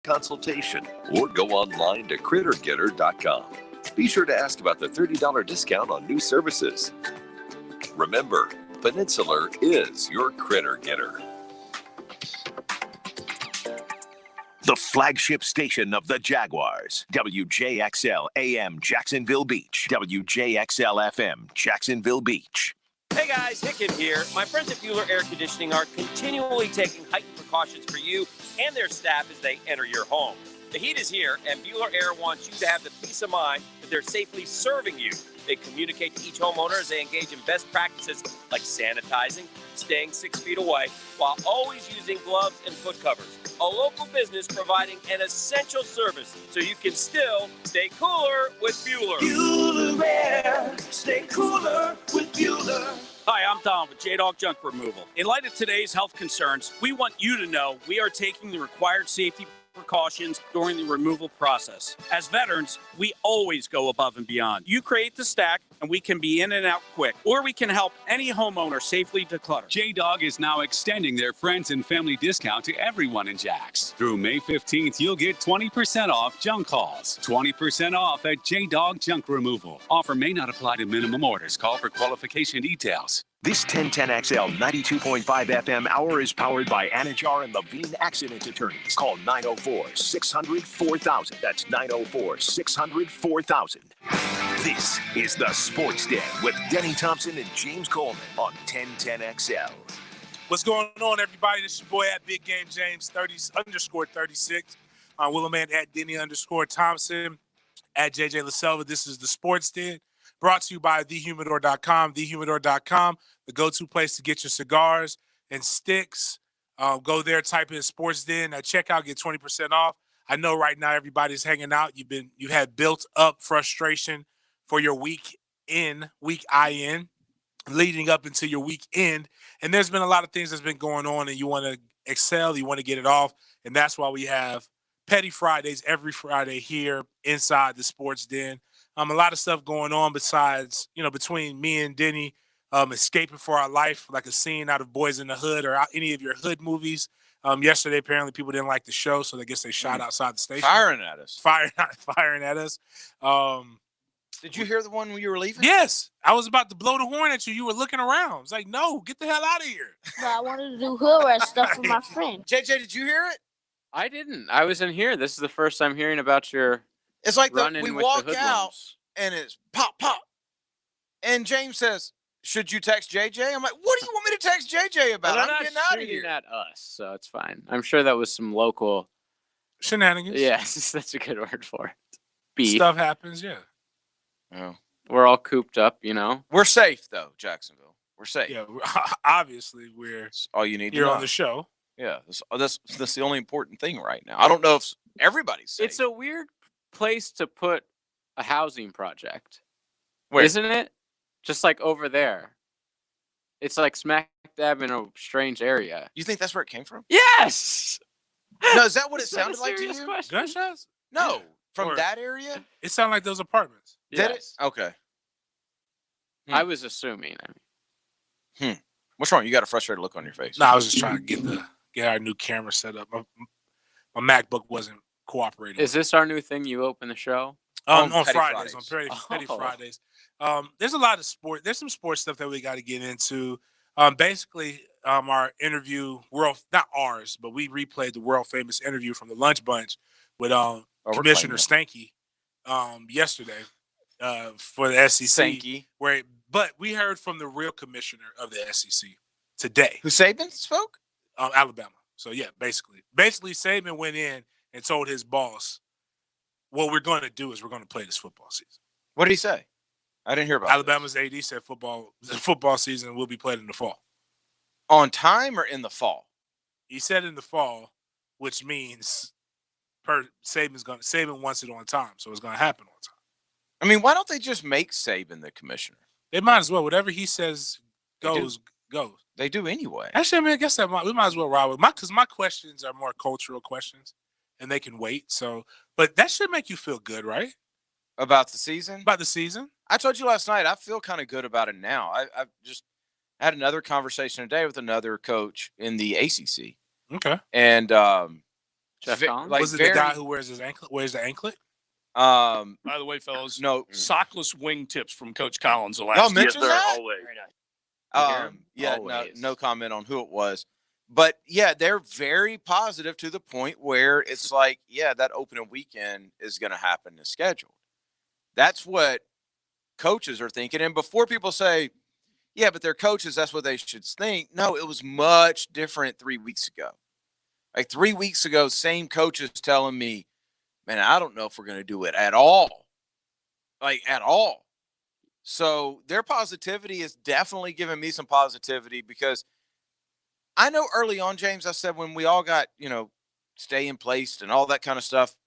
consultation or go online to crittergetter.com. Be sure to ask about the $30 discount on new services. Remember, Peninsular is your critter getter. The flagship station of the Jaguars, WJXL AM Jacksonville Beach, WJXL FM Jacksonville Beach. Hey guys, Hicken here. My friends at Bueller Air Conditioning are continually taking heightened precautions for you and their staff as they enter your home. The heat is here, and Bueller Air wants you to have the peace of mind that they're safely serving you. They communicate to each homeowner as they engage in best practices like sanitizing, staying 6 feet away, while always using gloves and foot covers. A local business providing an essential service so you can still stay cooler with Bueller. Bueller Air, stay cooler with Bueller. Hi, I'm Tom with J-Dog Junk Removal. In light of today's health concerns, we want you to know we are taking the required safety precautions during the removal process. As veterans, we always go above and beyond. You create the stack, and we can be in and out quick, or we can help any homeowner safely declutter. J-Dog is now extending their friends and family discount to everyone in Jax. Through May 15th, you'll get 20% off junk hauls. 20% off at J-Dog Junk Removal. Offer may not apply to minimum orders. Call for qualification details. This 1010XL 92.5 FM hour is powered by Anajar and Levine Accident Attorneys. Call 904-600-4000. That's 904-600-4000. This is the Sports Den with Denny Thompson and James Coleman on 1010XL. What's going on, everybody? This is your boy at Big Game James 30_36. Willamette at Denny _Thompson at JJ LaSelva. This is the Sports Den. Brought to you by thehumidor.com. Thehumidor.com, the go-to place to get your cigars and sticks. Go there, type in Sports Den. At checkout, get 20% off. I know right now everybody's hanging out. You had built up frustration for your week IN, leading up into your weekend. And there's been a lot of things that's been going on, and you want to excel, you want to get it off. And that's why we have Petty Fridays every Friday here inside the Sports Den. A lot of stuff going on besides, between me and Denny, escaping for our life, like a scene out of Boys in the Hood or any of your hood movies. Yesterday, apparently, people didn't like the show, so I guess they shot outside the station. Firing at us. Firing at us. Did you hear the one when you were leaving? Yes. I was about to blow the horn at you. You were looking around. I was like, no, get the hell out of here. No, I wanted to do hood rat stuff with my friend. JJ, did you hear it? I didn't. I was in here. This is the first I'm hearing about your It's like we with walk the out, and it's pop, pop. And James says, should you text JJ? I'm like, what do you want me to text JJ about? Well, I'm getting out of here. At us, so it's fine. I'm sure that was some local shenanigans. Yes, that's a good word for it. Beef. Stuff happens, yeah. Oh. We're all cooped up, We're safe, though, Jacksonville. We're safe. Yeah, obviously, That's all you need to you're know. on the show. Yeah, that's the only important thing right now. I don't know if everybody's safe. It's a weird place to put a housing project. Where? Isn't it? Just like over there. It's like smack dab in a strange area. You think that's where it came from? Yes! No, is that what it Is that sounded a like to serious you? question? Gunshots? No, from Or- that area? It sounded like those apartments. Did it? Yes. Okay. I was assuming. What's wrong? You got a frustrated look on your face. No, I was just trying to get our new camera set up. My MacBook wasn't cooperating. Is this our new thing? You open the show? on Petty Fridays, Fridays. on Petty Oh. Fridays. There's a lot of sport. There's some sports stuff that we got to get into. Basically, our interview, not ours, but we replayed the world famous interview from the Lunch Bunch with Commissioner Stanky yesterday for the SEC. Stanky. But we heard from the real commissioner of the SEC today. Who Saban spoke? Alabama. So yeah, basically Saban went in and told his boss, what we're going to do is we're going to play this football season. What did he say? I didn't hear about Alabama's AD said the football season will be played in the fall. On time or in the fall? He said in the fall, which means Saban wants it on time, so it's going to happen on time. I mean, why don't they just make Saban the commissioner? They might as well. Whatever he says goes. They do anyway. Actually, I mean, I guess we might as well ride with because my questions are more cultural questions, and they can wait. So, but that should make you feel good, right? About the season? About the season? I told you last night, I feel kind of good about it now. I've just had another conversation today with another coach in the ACC. Okay. And Jeff Collins? Like Was it the guy who wears his anklet? Wears the anklet? By the way, fellas, No. sockless wingtips from Coach Collins the Y'all last year. mentioned that? Very nice. Yeah, Always. no comment on who it was. But yeah, they're very positive to the point where it's like, yeah, that opening weekend is going to happen as scheduled. That's what coaches are thinking. And before people say, yeah, but they're coaches, that's what they should think. No, it was much different 3 weeks ago. Like 3 weeks ago, same coaches telling me, man, I don't know if we're going to do it at all. Like at all. So their positivity is definitely giving me some positivity because I know early on, James, I said when we all got, stay in place and all that kind of stuff,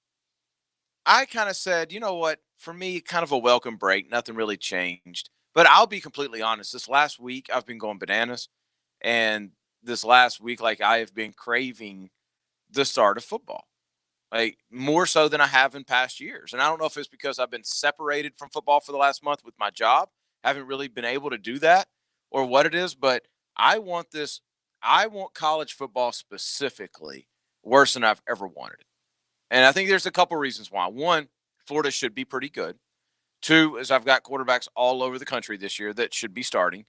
I kind of said, you know what, for me, kind of a welcome break. Nothing really changed. But I'll be completely honest. This last week, I've been going bananas. And this last week, like I have been craving the start of football. Like more so than I have in past years. And I don't know if it's because I've been separated from football for the last month with my job. Haven't really been able to do that or what it is, but I want college football specifically worse than I've ever wanted it. And I think there's a couple reasons why. One, Florida should be pretty good. Two, is I've got quarterbacks all over the country this year that should be starting.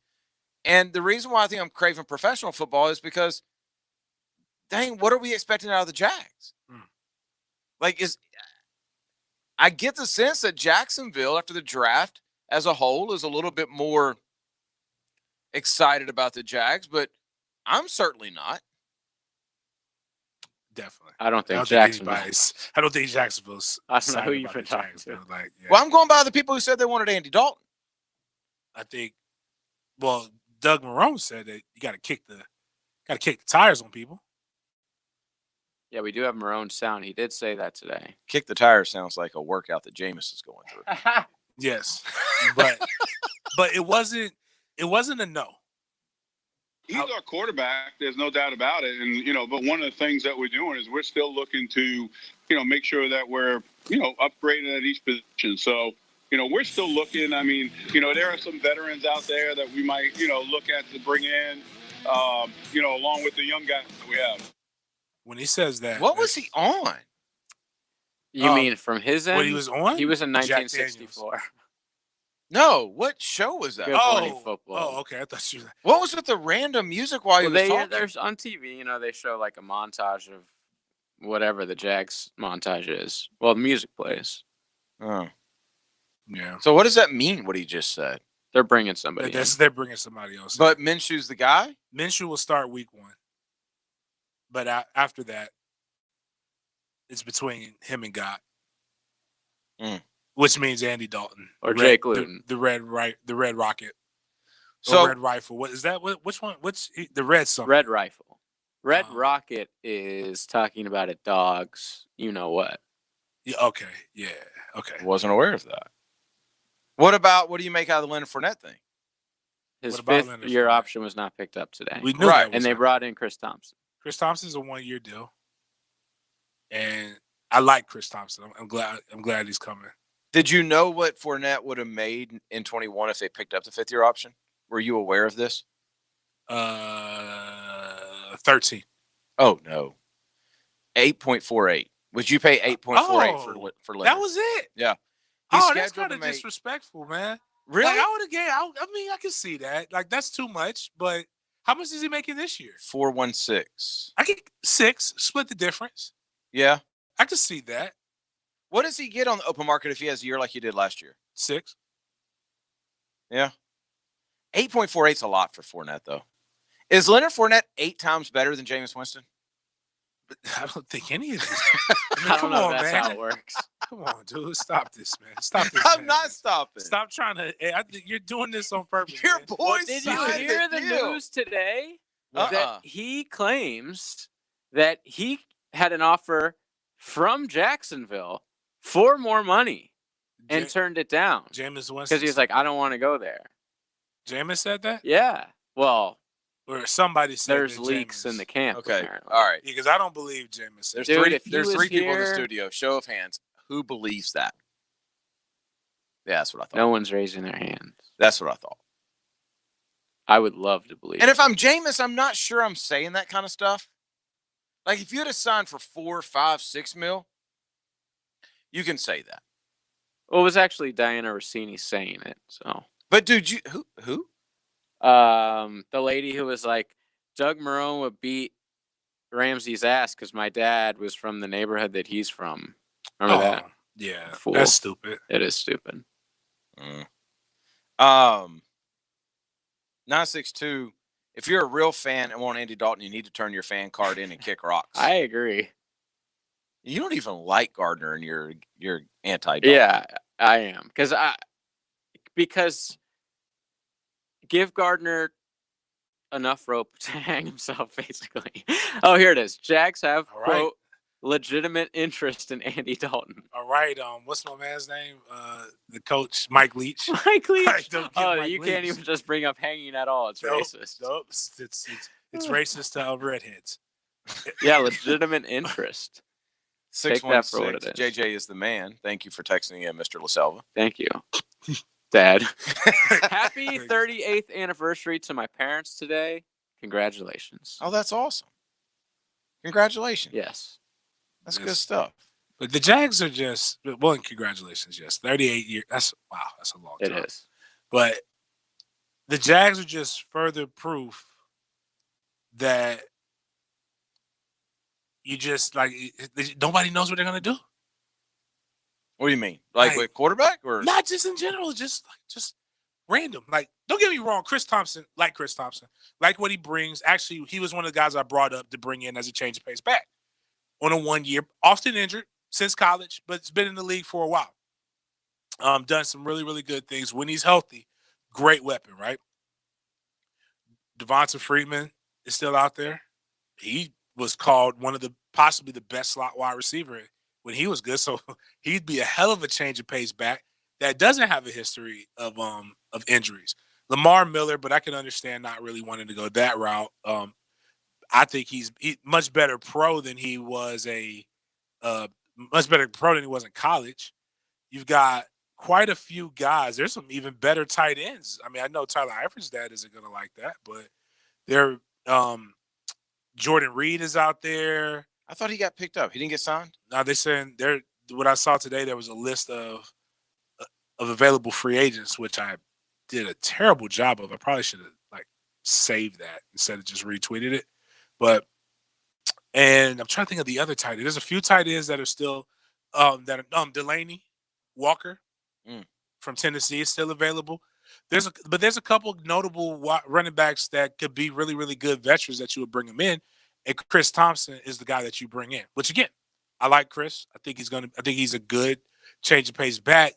And the reason why I think I'm craving professional football is because, dang, what are we expecting out of the Jags? Like, I get the sense that Jacksonville, after the draft as a whole, is a little bit more excited about the Jags, but I'm certainly not. Definitely. I don't think Jacksonville. I don't think Jacksonville's. I don't know who you've been talking to. Like, yeah. Well, I'm going by the people who said they wanted Andy Dalton. I think. Well, Doug Marrone said that you got to kick the tires on people. Yeah, we do have Marone's sound. He did say that today. Kick the tires sounds like a workout that Jameis is going through. Yes, but it wasn't a no. He's our quarterback. There's no doubt about it. And, but one of the things that we're doing is we're still looking to, make sure that we're, upgrading at each position. So, we're still looking. I mean, there are some veterans out there that we might, look at to bring in, along with the young guys that we have. When he says that. What was he on? You mean from his end? What he was on? He was in 1964. No, what show was that? Good Morning Football. Oh, okay. I thought you. What was with the random music while he was talking? There's on TV, they show like a montage of whatever the Jags montage is. Well, the music plays. Oh, yeah. So what does that mean? What he just said? They're bringing somebody. They're bringing somebody else. But Minshew's the guy. Minshew will start week 1, but after that, it's between him and God. Which means Andy Dalton or Jake Luton, the red rocket, so red rifle. What is that? Which one? Which the red something? Red rifle. Red rocket is talking about a dog's. You know what? Yeah. Okay. Yeah. Okay. Wasn't aware of that. What do you make out of the Leonard Fournette thing? His fifth-year option was not picked up today. We knew that, and they brought in Chris Thompson. Chris Thompson's a 1-year deal, and I like Chris Thompson. I'm glad he's coming. Did you know what Fournette would have made in 21 if they picked up the 5th-year option? Were you aware of this? 13. Oh no, 8.48. Would you pay 8.48 for Leonard? That was it. Yeah. That's kind of disrespectful, man. Really? Like, I would have gave. I mean, I can see that. Like, that's too much. But how much is he making this year? 416. I get 6. Split the difference. Yeah, I can see that. What does he get on the open market if he has a year like he did last year? 6. Yeah. 8.48 is a lot for Fournette, though. Is Leonard Fournette 8 times better than Jameis Winston? I don't think any of this. I don't know if that's how it works. Come on, dude. Stop this, man. Stop this. I'm not stopping. Stop trying to. I think you're doing this on purpose. Your boy. Did you hear the news today that he claims that he had an offer from Jacksonville for more money and turned it down? Jameis Winston. Because he was like, I don't want to go there. Jameis said that? Yeah. Well, or somebody said there's leaks in the camp. Okay. Apparently. All right. Because I don't believe Jameis. There's three people in the studio. Show of hands. Who believes that? Yeah, that's what I thought. No one's raising their hands. That's what I thought. I would love to believe. And if I'm Jameis, I'm not sure I'm saying that kind of stuff. Like if you had signed for 4, 5, 6 mil, you can say that. Well, it was actually Diana Rossini saying it. So, but dude, who? The lady who was like, Doug Marrone would beat Ramsey's ass because my dad was from the neighborhood that he's from. Remember that? Yeah, Fool. that's stupid. It is stupid. 962. If you're a real fan and want Andy Dalton, you need to turn your fan card in and kick rocks. I agree. You don't even like Gardner, and you're anti-Dalton. Yeah, I am because give Gardner enough rope to hang himself, basically. Oh, here it is. Jags have quote legitimate interest in Andy Dalton. All right. What's my man's name? The coach, Mike Leach. Mike Leach. Mike you Leach. Can't even just bring up hanging at all. It's racist. Nope. It's racist to redheads. Yeah, legitimate interest. 616. JJ is the man. Thank you for texting in, Mr. LaSelva. Thank you, Dad. Happy 38th anniversary to my parents today. Congratulations. Oh, that's awesome. Congratulations. Yes. That's good stuff. But the Jags are just, well, congratulations, yes. 38 years. That's a long time. It is. But the Jags are just further proof that you just, like, nobody knows what they're going to do. What do you mean? Like with quarterback? Or not just in general, just random. Like, don't get me wrong, Chris Thompson, like what he brings. Actually, he was one of the guys I brought up to bring in as a change of pace back. On a 1 year, often injured since college, but it's been in the league for a while. Done some really, really good things. When he's healthy, great weapon, right? Devonta Freeman is still out there. He was called one of the possibly the best slot wide receiver when he was good. So he'd be a hell of a change of pace back that doesn't have a history of injuries. Lamar Miller, but I can understand not really wanting to go that route. I think he's much better pro than he was in college. You've got quite a few guys. There's some even better tight ends. I mean, I know Tyler Eifert's dad isn't going to like that, but they're Jordan Reed is out there. I thought he got picked up. He didn't get signed? No, they're saying what I saw today, there was a list of available free agents, which I did a terrible job of. I probably should have saved that instead of just retweeted it. And I'm trying to think of the other tight ends. There's a few tight ends that are still Delaney Walker from Tennessee is still available. There's a couple notable running backs that could be really, really good veterans that you would bring them in. And Chris Thompson is the guy that you bring in. Which again, I like Chris. I think he's a good change of pace back.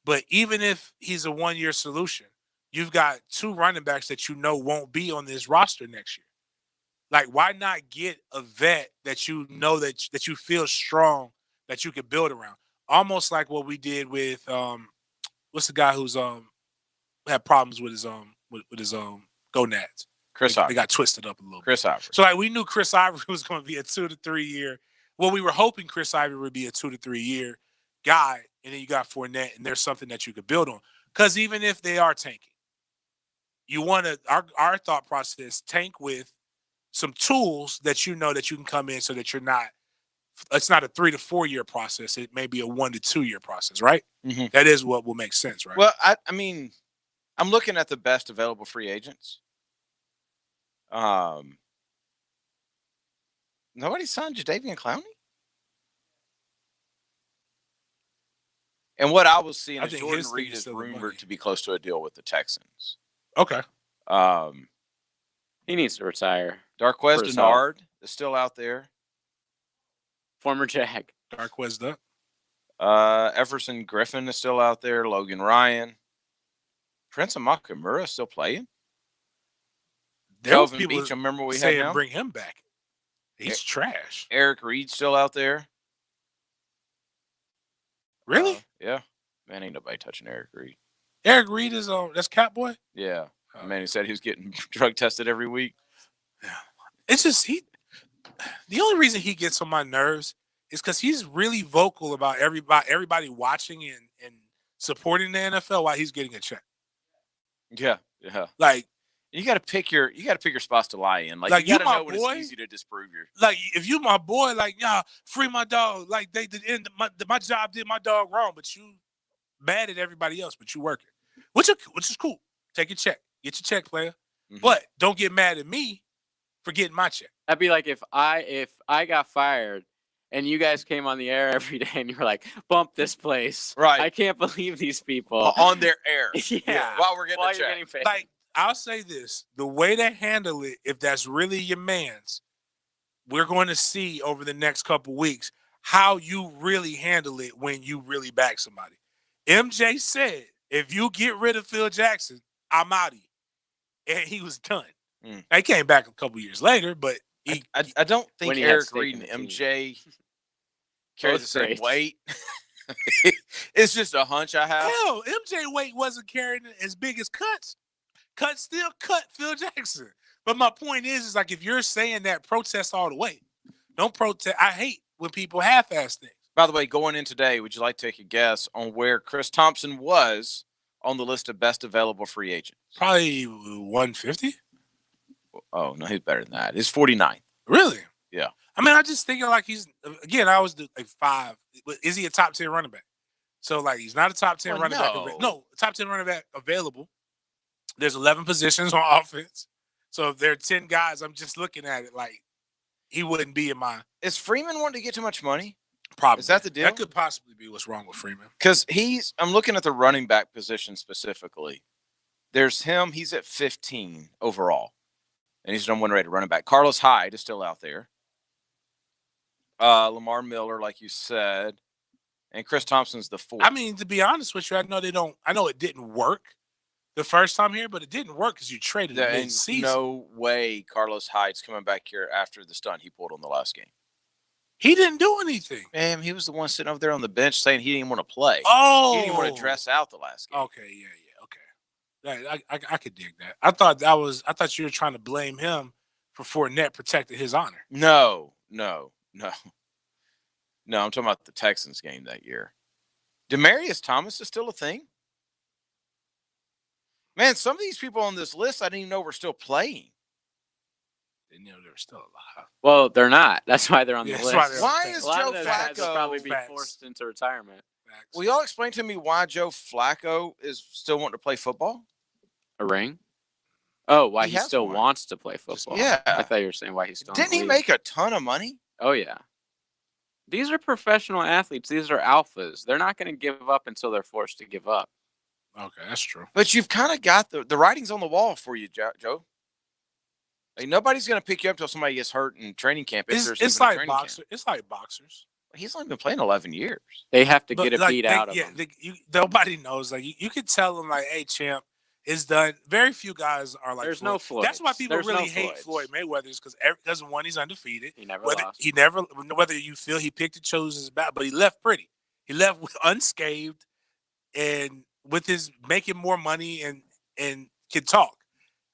But even if he's a 1 year solution, you've got two running backs that you know won't be on this roster next year. Like, why not get a vet that you know that you feel strong that you could build around? Almost like what we did with what's the guy who's had problems with his gonads. Chris Ivory. They got twisted up a little Chris bit. Ivory. So we knew Chris Ivory was going to be a 2 to 3 year. Well, we were hoping Chris Ivory would be a 2 to 3 year guy, and then you got Fournette, and there's something that you could build on. Because even if they are tanking, you want to our thought process tank with some tools that you know that you can come in so that it's not a 3 to 4 year process. It may be a 1 to 2 year process, right? Mm-hmm. That is what will make sense, right? Well, I mean, I'm looking at the best available free agents. Nobody signed Jadeveon Clowney? And what I was seeing is Jordan Reed is rumored to be close to a deal with the Texans. Okay. He needs to retire. Darquez Denard is still out there. Former Jag. Darquez Duck. Everson Griffin is still out there. Logan Ryan. Prince Amukamura is still playing. Kelvin Beach, I remember we had him. Bring him back. He's trash. Eric Reed's still out there. Really? Yeah. Man, ain't nobody touching Eric Reed. Eric Reed is that's Catboy? Yeah. Man, he said he was getting drug tested every week. Yeah. It's just the only reason he gets on my nerves is because he's really vocal about everybody watching and supporting the NFL while he's getting a check. Yeah, yeah. Like, You got to pick your spots to lie in. Like you got to know when it's easy to disprove your. Like if you my boy, like free my dog. Like they did my job did my dog wrong, but you mad at everybody else, but you working, which is cool. Take your check, get your check, player. Mm-hmm. But don't get mad at me for getting my check. That'd be like if I got fired and you guys came on the air every day and you were like, bump this place. Right. I can't believe these people on their air. Yeah. While we're getting the check. Paid. Like I'll say this: the way to handle it, if that's really your man's, we're going to see over the next couple weeks how you really handle it when you really back somebody. MJ said, if you get rid of Phil Jackson, I'm out of you. And he was done. He came back a couple years later, but I don't think Eric Reed and MJ carry the same weight. It's just a hunch I have. Hell, MJ weight wasn't carrying as big as Cuts. Cuts still cut Phil Jackson. But my point is like if you're saying that, protest all the way. Don't protest. I hate when people half-ass things. By the way, going in today, would you like to take a guess on where Chris Thompson was on the list of best available free agents? Probably 150. Oh, no, he's better than that. He's 49th. Really? Yeah. I mean, I just thinking like I always do like 5. Is he a top 10 running back? So like he's not a top 10 running back. No, top 10 running back available. There's 11 positions on offense. So if there are 10 guys, I'm just looking at it like he wouldn't be in my. Is Freeman wanting to get too much money? Probably. Is that the deal? That could possibly be what's wrong with Freeman. Because I'm looking at the running back position specifically. There's him. He's at 15 overall. And he's number 1 rated running back. Carlos Hyde is still out there. Lamar Miller, like you said. And Chris Thompson's the 4th. I mean, to be honest with you, I know it didn't work the first time here, but it didn't work because you traded him mid-season. No way Carlos Hyde's coming back here after the stunt he pulled on the last game. He didn't do anything. Man, he was the one sitting over there on the bench saying he didn't want to play. Oh. He didn't want to dress out the last game. Okay, okay. I could dig that. I thought you were trying to blame him for Fournette protected his honor. No. I'm talking about the Texans game that year. Demarius Thomas is still a thing? Man, some of these people on this list I didn't even know were still playing. Didn't know they were still alive. Well, they're not. That's why they're on the list. Why is Joe Flacco probably be forced into retirement? Will y'all explain to me why Joe Flacco is still wanting to play football? A ring? Oh, why he still wants to play football. Yeah. I thought you were saying why he's still Didn't he make a ton of money? Oh, yeah. These are professional athletes. These are alphas. They're not going to give up until they're forced to give up. Okay, that's true. But you've kind of got the writing's on the wall for you, Joe. Like, nobody's going to pick you up until somebody gets hurt in training camp. It's like boxers. It's like boxers. He's only been playing 11 years. They have to get a beat out of him. Nobody knows. Like you could tell them, like, "Hey, champ, it's done." Very few guys are like. There's no Floyd. That's why people really hate Floyd Mayweather, is because one, he's undefeated. He never lost. Whether you feel he picked and chose his bat, but he left pretty. He left unscathed, and with his making more money and can talk.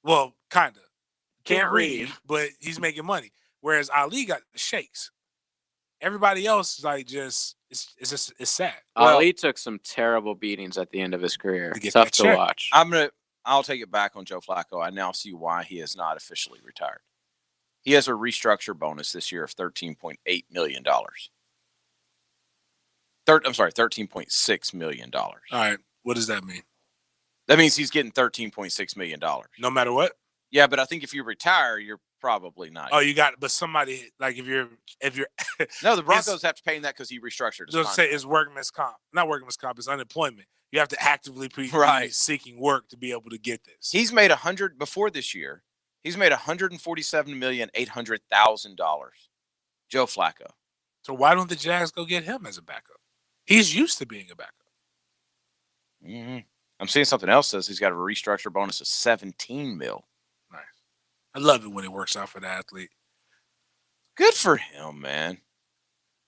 Well, kind of. Can't read, but he's making money. Whereas Ali got the shakes. Everybody else is like it's sad. Ali took some terrible beatings at the end of his career. Tough to watch. I'll take it back on Joe Flacco. I now see why he is not officially retired. He has a restructure bonus this year of $13.8 million. $13.6 million. All right. What does that mean? That means he's getting $13.6 million. No matter what? Yeah, but I think if you retire, you're probably not. Oh, but somebody, like if you're no, the Broncos have to pay him that because he restructured his contract. Say it's workman's comp. Not workman's comp, it's unemployment. You have to actively be seeking work to be able to get this. He's made before this year. He's made $147,800,000. Joe Flacco. So why don't the Jags go get him as a backup? He's used to being a backup. Mm-hmm. I'm seeing something else says he's got a restructure bonus of $17 million. Nice. I love it when it works out for the athlete. Good for him, man.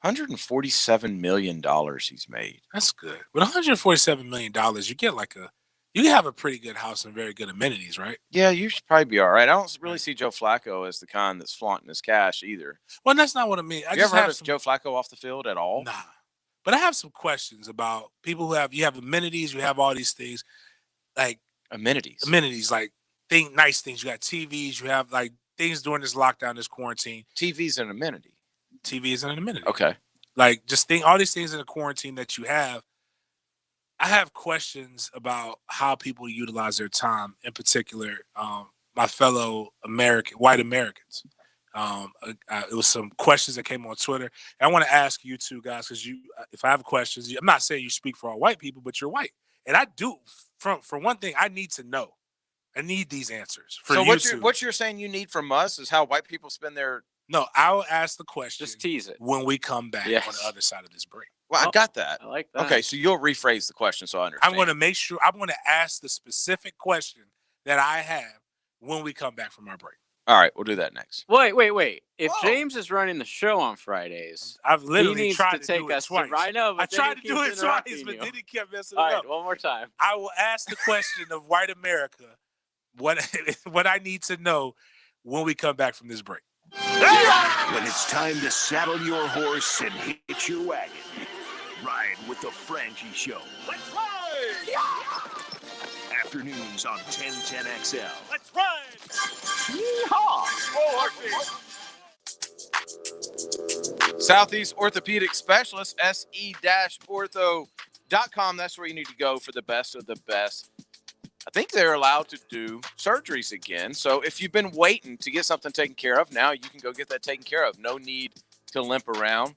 $147 million he's made. That's good. With $147 million, you can have a pretty good house and very good amenities, right? Yeah, you should probably be all right. I don't really see Joe Flacco as the kind that's flaunting his cash either. Well, that's not what I mean. You ever heard of Joe Flacco off the field at all? Nah. But I have some questions about people who you have amenities, you have all these things. Like amenities, like nice things. You got TVs. You have like things during this lockdown, this quarantine. TV's an amenity. TV is an amenity. Okay. Like just all these things in the quarantine that you have. I have questions about how people utilize their time, in particular, my fellow white Americans. It was some questions that came on Twitter. And I want to ask you two guys, because if I have questions, I'm not saying you speak for all white people, but you're white. And I do, for one thing, I need to know. I need these answers. So what you're saying you need from us is how white people spend their... No, I will ask the question. Just tease it. When we come back on the other side of this break. Well, I got that. I like that. Okay, so you'll rephrase the question so I understand. I'm going to make sure, I'm going to ask the specific question that I have when we come back from our break. All right, we'll do that next. Wait. If James is running the show on Fridays, I've literally he needs tried to take take us us twice. I know, but I tried to do it twice, but then he kept messing it up. All right, one more time. I will ask the question of white America, what I need to know when we come back from this break. When it's time to saddle your horse and hitch your wagon, ride with the Frangie Show. Let's ride! Yeah! Afternoons on 1010XL. Let's ride! Yeehaw! Southeast Orthopedic Specialist, se-ortho.com. That's where you need to go for the best of the best. I think they're allowed to do surgeries again. So if you've been waiting to get something taken care of, now you can go get that taken care of. No need to limp around.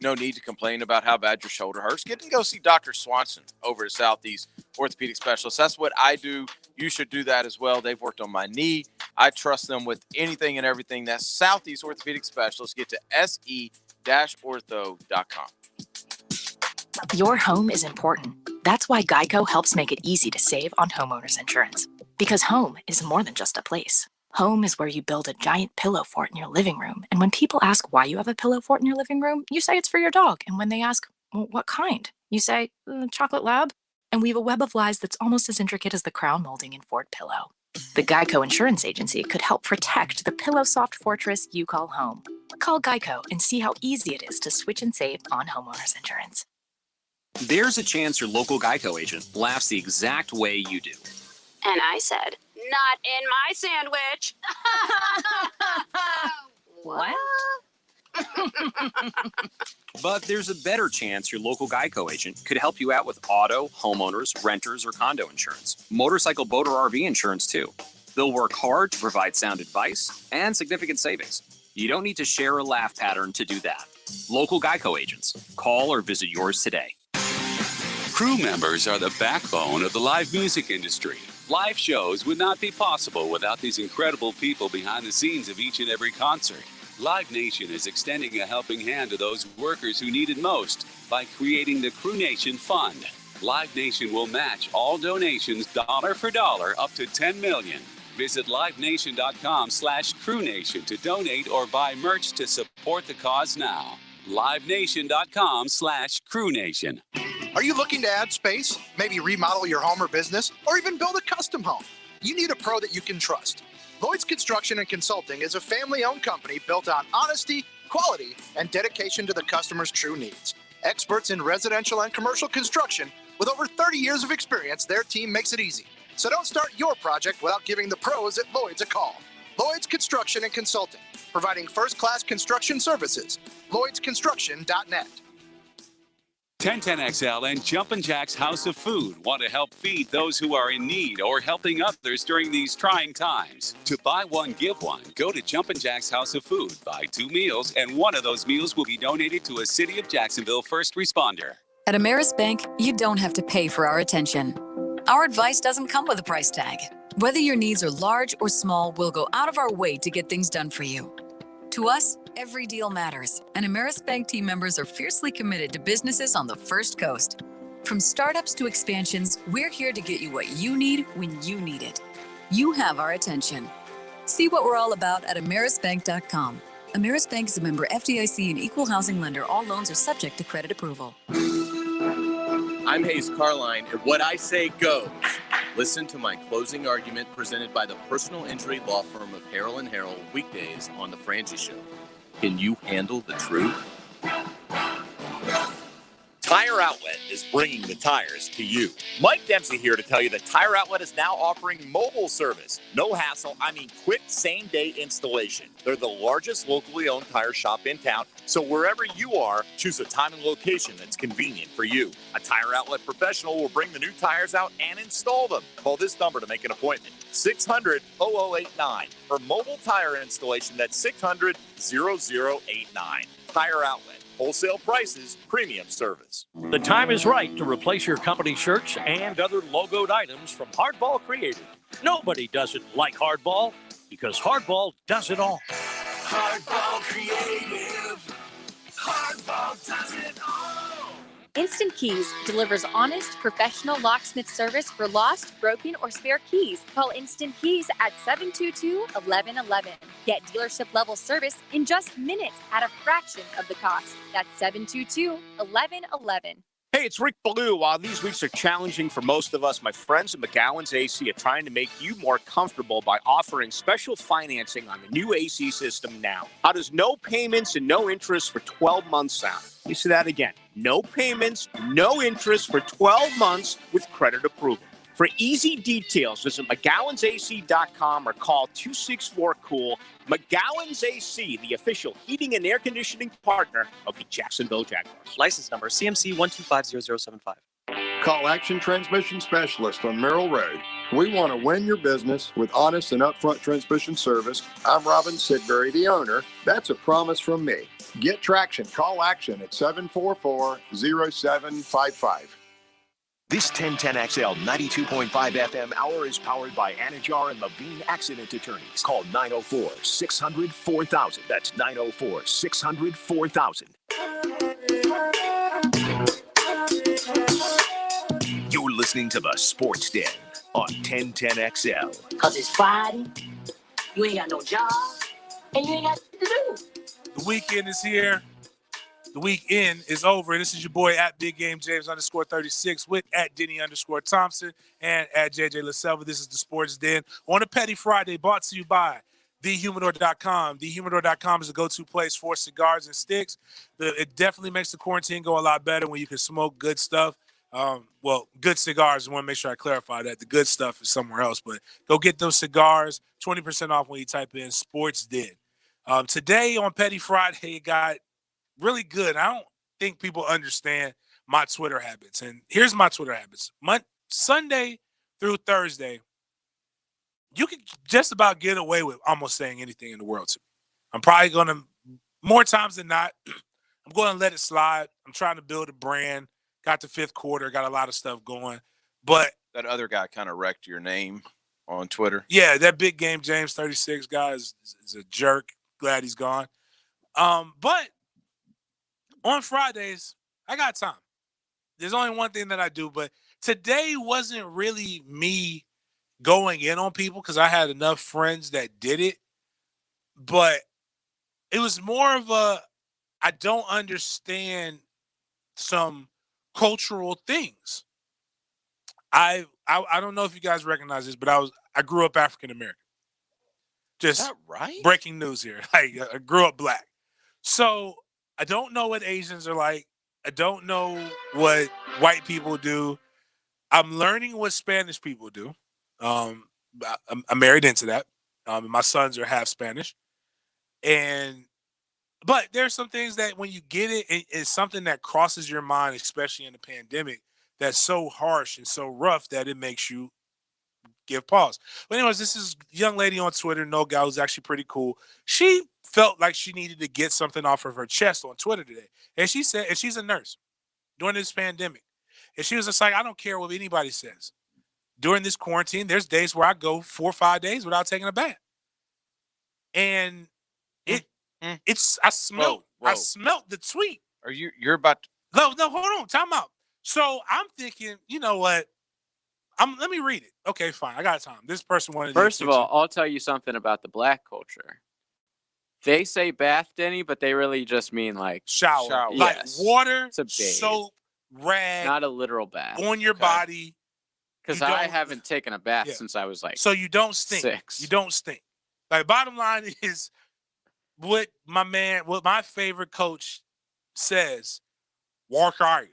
No need to complain about how bad your shoulder hurts. Get and go see Dr. Swanson over at Southeast Orthopedic Specialist. That's what I do. You should do that as well. They've worked on my knee. I trust them with anything and everything. That's Southeast Orthopedic Specialist. Get to se-ortho.com. Your home is important. That's why Geico helps make it easy to save on homeowners insurance. Because home is more than just a place. Home is where you build a giant pillow fort in your living room. And when people ask why you have a pillow fort in your living room, you say it's for your dog. And when they ask, well, what kind? You say, chocolate lab. And weave a web of lies that's almost as intricate as the crown molding in Fort Pillow. The Geico Insurance Agency could help protect the pillow soft fortress you call home. Call Geico and see how easy it is to switch and save on homeowners insurance. There's a chance your local Geico agent laughs the exact way you do. And I said, not in my sandwich. What? But there's a better chance your local Geico agent could help you out with auto, homeowners, renters, or condo insurance. Motorcycle, boat, or RV insurance, too. They'll work hard to provide sound advice and significant savings. You don't need to share a laugh pattern to do that. Local Geico agents. Call or visit yours today. Crew members are the backbone of the live music industry. Live shows would not be possible without these incredible people behind the scenes of each and every concert. Live Nation is extending a helping hand to those workers who need it most by creating the Crew Nation Fund. Live Nation will match all donations dollar for dollar up to $10 million. Visit livenation.com/crewNation to donate or buy merch to support the cause now. livenation.com/crewNation. Are you looking to add space, maybe remodel your home or business, or even build a custom home? You need a pro that you can trust. Lloyd's Construction and Consulting is a family-owned company built on honesty, quality, and dedication to the customer's true needs. Experts in residential and commercial construction with over 30 years of experience, their team makes it easy. So don't start your project without giving the pros at Lloyd's a call. Lloyd's Construction and Consulting, providing first-class construction services. Lloyd'sConstruction.net. 1010XL and Jumpin' Jack's House of Food want to help feed those who are in need or helping others during these trying times. To buy one, give one. Go to Jumpin' Jack's House of Food. Buy 2 meals, and one of those meals will be donated to a City of Jacksonville first responder. At Ameris Bank, you don't have to pay for our attention. Our advice doesn't come with a price tag. Whether your needs are large or small, we'll go out of our way to get things done for you. To us, every deal matters, and Ameris Bank team members are fiercely committed to businesses on the First Coast. From startups to expansions, we're here to get you what you need when you need it. You have our attention. See what we're all about at amerisbank.com. Ameris Bank is a member FDIC and equal housing lender. All loans are subject to credit approval. I'm Hayes Carline, and what I say goes. Listen to my closing argument presented by the personal injury law firm of Harrell & Harrell weekdays on The Frangie Show. Can you handle the truth? Tire Outlet is bringing the tires to you. Mike Dempsey here to tell you that Tire Outlet is now offering mobile service. No hassle, quick same-day installation. They're the largest locally owned tire shop in town, so wherever you are, choose a time and location that's convenient for you. A Tire Outlet professional will bring the new tires out and install them. Call this number to make an appointment. 600-0089. For mobile tire installation, that's 600-0089. Tire Outlet. Wholesale prices, premium service. The time is right to replace your company shirts and other logoed items from Hardball Creative. Nobody doesn't like Hardball because Hardball does it all. Hardball Creative. Hardball does it all. Instant Keys delivers honest, professional locksmith service for lost, broken, or spare keys. Call Instant Keys at 722-1111. Get dealership-level service in just minutes at a fraction of the cost. That's 722-1111. Hey, it's Rick Ballou. While these weeks are challenging for most of us, my friends at McGowan's AC are trying to make you more comfortable by offering special financing on the new AC system now. How does no payments and no interest for 12 months sound? Let me say that again. No payments, no interest for 12 months with credit approval. For easy details, visit McGowan'sAC.com or call 264-COOL. McGowan's AC, the official heating and air conditioning partner of the Jacksonville Jaguars. License number CMC 1250075. Call Action Transmission Specialist on Merrill Road. We want to win your business with honest and upfront transmission service. I'm Robin Sidbury, the owner. That's a promise from me. Get traction. Call Action at 744-0755. This 1010XL 92.5 FM hour is powered by Anajar and Levine Accident Attorneys. Call 904-600-4000. That's 904-600-4000. You're listening to the Sports Den on 1010XL. Because it's Friday, you ain't got no job, and you ain't got shit to do. The weekend is here. The weekend is over. This is your boy at Big Game James _36 with at Denny _Thompson and at JJ LaSelva. This is the Sports Den on a Petty Friday, brought to you by TheHumidor.com. TheHumidor.com is a go-to place for cigars and sticks. It definitely makes the quarantine go a lot better when you can smoke good stuff. Well, good cigars. I want to make sure I clarify that. The good stuff is somewhere else, but go get those cigars. 20% off when you type in Sports Den. Today on Petty Friday, it got really good. I don't think people understand my Twitter habits. And here's my Twitter habits. Sunday through Thursday, you can just about get away with almost saying anything in the world to me. I'm probably going to, more times than not, I'm going to let it slide. I'm trying to build a brand. Got the fifth quarter, got a lot of stuff going. But that other guy kind of wrecked your name on Twitter. Yeah, that Big Game James 36 guy is a jerk. Glad he's gone. But on Fridays, I got time. There's only one thing that I do, but today wasn't really me going in on people because I had enough friends that did it. But it was more of I don't understand some cultural things. I don't know if you guys recognize this, but I grew up African American. Just is that right? Breaking news here. I grew up black. So I don't know what Asians are like. I don't know what white people do. I'm learning what Spanish people do. I'm married into that. My sons are half Spanish. But there's some things that when you get it, it's something that crosses your mind, especially in the pandemic, that's so harsh and so rough that it makes you give pause. But anyways, this is a young lady on Twitter, no guy, who's actually pretty cool. She felt like she needed to get something off of her chest on Twitter today. And she said, and she's a nurse during this pandemic. And she was just like, I don't care what anybody says. During this quarantine, there's days where I go 4 or 5 days without taking a bath. And I smelled the tweet. Are you're about to... No, hold on, time out. So I'm thinking, you know what? Let me read it. Okay, fine. I got time. This person wanted. First of all, I'll tell you something about the black culture. They say bath, Denny, but they really just mean like shower. Like water, soap, rag. Not a literal bath. On your body. Because I haven't taken a bath since I was like So you don't stink. 6. You don't stink. Like, bottom line is what my favorite coach says, wash your eyes.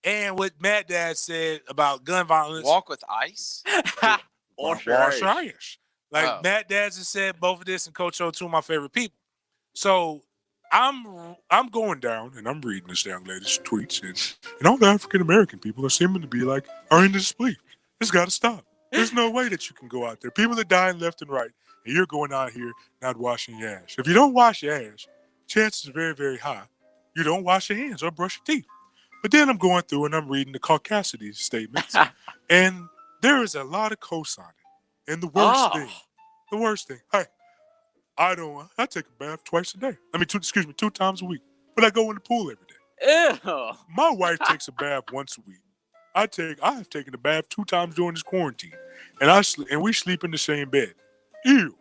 And what Mad Dad said about gun violence. Walk with ice? Wash ice. Like Mad Dad just said both of this, and Coach O, two of my favorite people. So I'm going down and I'm reading this young lady's tweets, and all the African American people are seeming to be are in disbelief. This got to stop. There's no way that you can go out there. People are dying left and right, and you're going out here not washing your ass. If you don't wash your ass, chances are very, very high you don't wash your hands or brush your teeth. But then I'm going through and I'm reading the caucasity statements, and there is a lot of cosigning. And the worst thing, hey, I take a bath twice a day. 2 times a week. But I go in the pool every day. Ew. My wife takes a bath once a week. I have taken a bath 2 times during this quarantine. And we sleep in the same bed. Ew.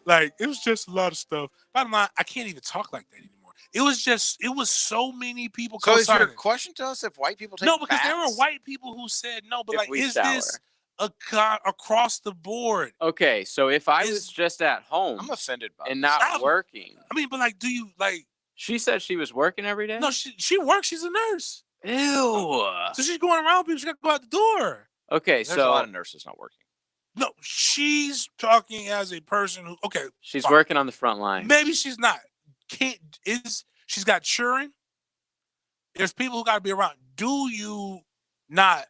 Like, it was just a lot of stuff. Bottom line, I can't even talk like that anymore. It was so many people. So is your question to us if white people take baths? No, because there were white people who said no, but is this across the board? Okay, so if I was just at home, I'm offended by and not working. I mean, but do you She said she was working every day? No, she works. She's a nurse. Ew. So she's going around people. She got to go out the door. Okay, There's a lot of nurses not working. No, she's talking as a person who. Okay, she's working on the front line. Maybe she's not. She's got children? There's people who got to be around. Do you not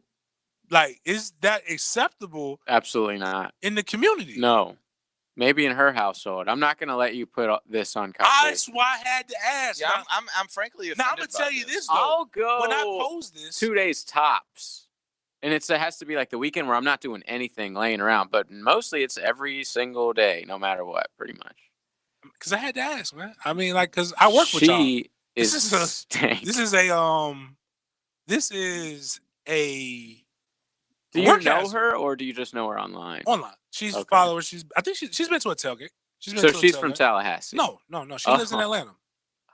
is that acceptable? Absolutely not. In the community? No. Maybe in her household. I'm not going to let you put this on conversation. That's why I had to ask. Yeah, I'm frankly offended. Now I'm gonna tell you this though. I'll go when I pose this 2 days tops. And it has to be like the weekend where I'm not doing anything, laying around. But mostly it's every single day, no matter what, pretty much. Because I had to ask, man. I mean, because I work with y'all. This is a. Do you know her, or do you just know her online? Online. She's a follower. I think she's been to a tailgate. She's from Tallahassee. No. She lives in Atlanta.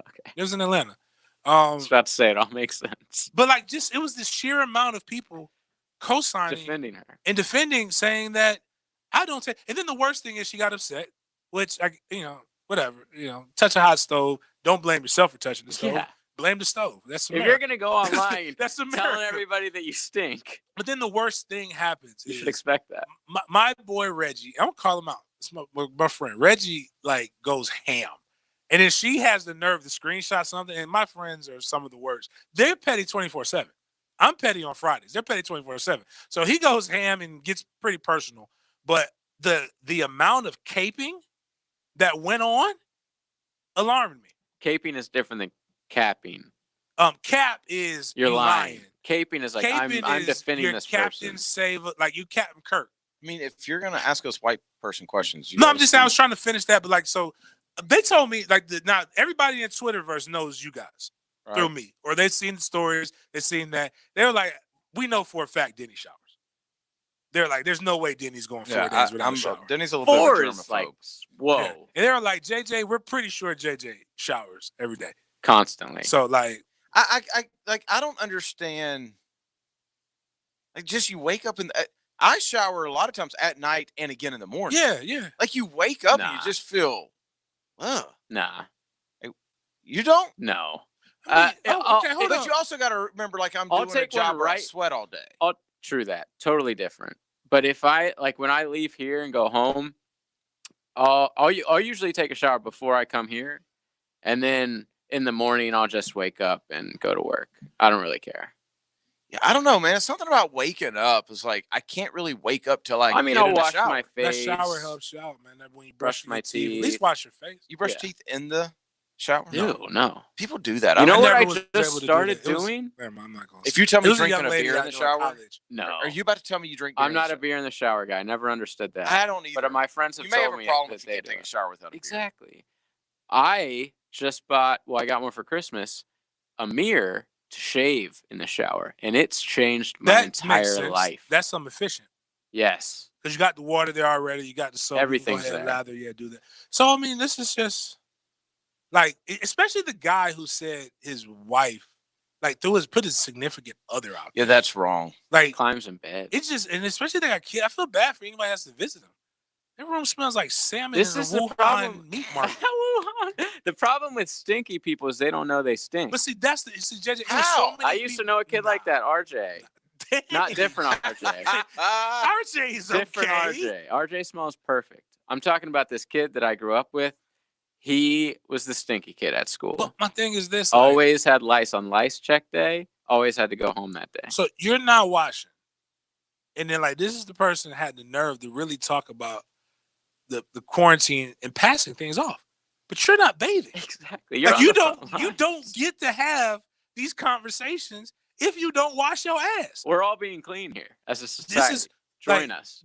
Okay. Lives in Atlanta. I was about to say it all makes sense. But it was this sheer amount of people co-signing, defending her, and defending, saying that I don't take. And then the worst thing is she got upset, which whatever. Touch a hot stove. Don't blame yourself for touching the stove. Yeah. Blame the stove. That's America. If you're gonna go online, that's America. Telling everybody that you stink. But then the worst thing happens. You should expect that. My boy Reggie, I'm gonna call him out. It's my friend Reggie. Goes ham, and then she has the nerve to screenshot something. And my friends are some of the worst. They're petty 24/7. I'm petty on Fridays. They're petty 24/7. So he goes ham and gets pretty personal. But the amount of caping that went on alarmed me. Caping is different than capping. Cap is you're lying. Caping is Caping I'm defending this Captain person. Save you Captain Kirk. I mean, if you're gonna ask us white person questions, I'm just saying. I was trying to finish that, but so they told me now everybody in Twitterverse knows you guys through me, or they've seen the stories, they've seen that. They were like, we know for a fact Denny showers. They're like, there's no way Denny's going 4 days without a shower. Denny's a little bit of a germaphobe. Whoa. Yeah. And they were like, JJ, we're pretty sure JJ showers every day. Constantly. So I don't understand. Just you wake up and I shower a lot of times at night and again in the morning. Yeah. You wake up and you just feel, nah. You don't? No. Okay, hold on. But you also got to remember, I'm doing a job where I sweat all day. True that. Totally different. But if I when I leave here and go home, I'll usually take a shower before I come here, and then in the morning I'll just wake up and go to work. I don't really care. Yeah, I don't know, man. It's something about waking up. It's I can't really wake up till I'll wash my face. That shower helps you out, man. When you brush my teeth. At least wash your face. You brush teeth in the shower? No. People do that. You know what I just started doing? Never mind, I'm not going. If you tell me drinking a beer in the shower, no. Are you about to tell me you drink beer? I'm not a beer in the shower guy. I never understood that. I don't either. But my friends have told me told have a me problem that if you can't take a shower without a beer. Exactly. I just bought. Well, I got one for Christmas. A mirror to shave in the shower, and it's changed my entire life. That's something efficient. Yes. Because you got the water there already. You got the soap. Everything's there. there. Do that. So I mean, this is just. Especially the guy who said his wife, put his significant other out. Yeah, that's wrong. Climbs in bed. It's just, and especially they got kids. I feel bad for anybody who has to visit him. That room smells like salmon This in a is the Wuhan problem. meat market. The problem with stinky people is they don't know they stink. But see, that's the JJ. It was How? so many I used to know a kid like that, RJ. Not different RJ. RJ's Different okay. RJ. RJ smells perfect. I'm talking about this kid that I grew up with. He was the stinky kid at school. But my thing is this: always had lice on lice check day. Always had to go home that day. So you're not washing, and then like this is the person that had the nerve to really talk about the quarantine and passing things off, but you're not bathing. Exactly. Like you don't get to have these conversations if you don't wash your ass. We're all being clean here as a society. This is Join us.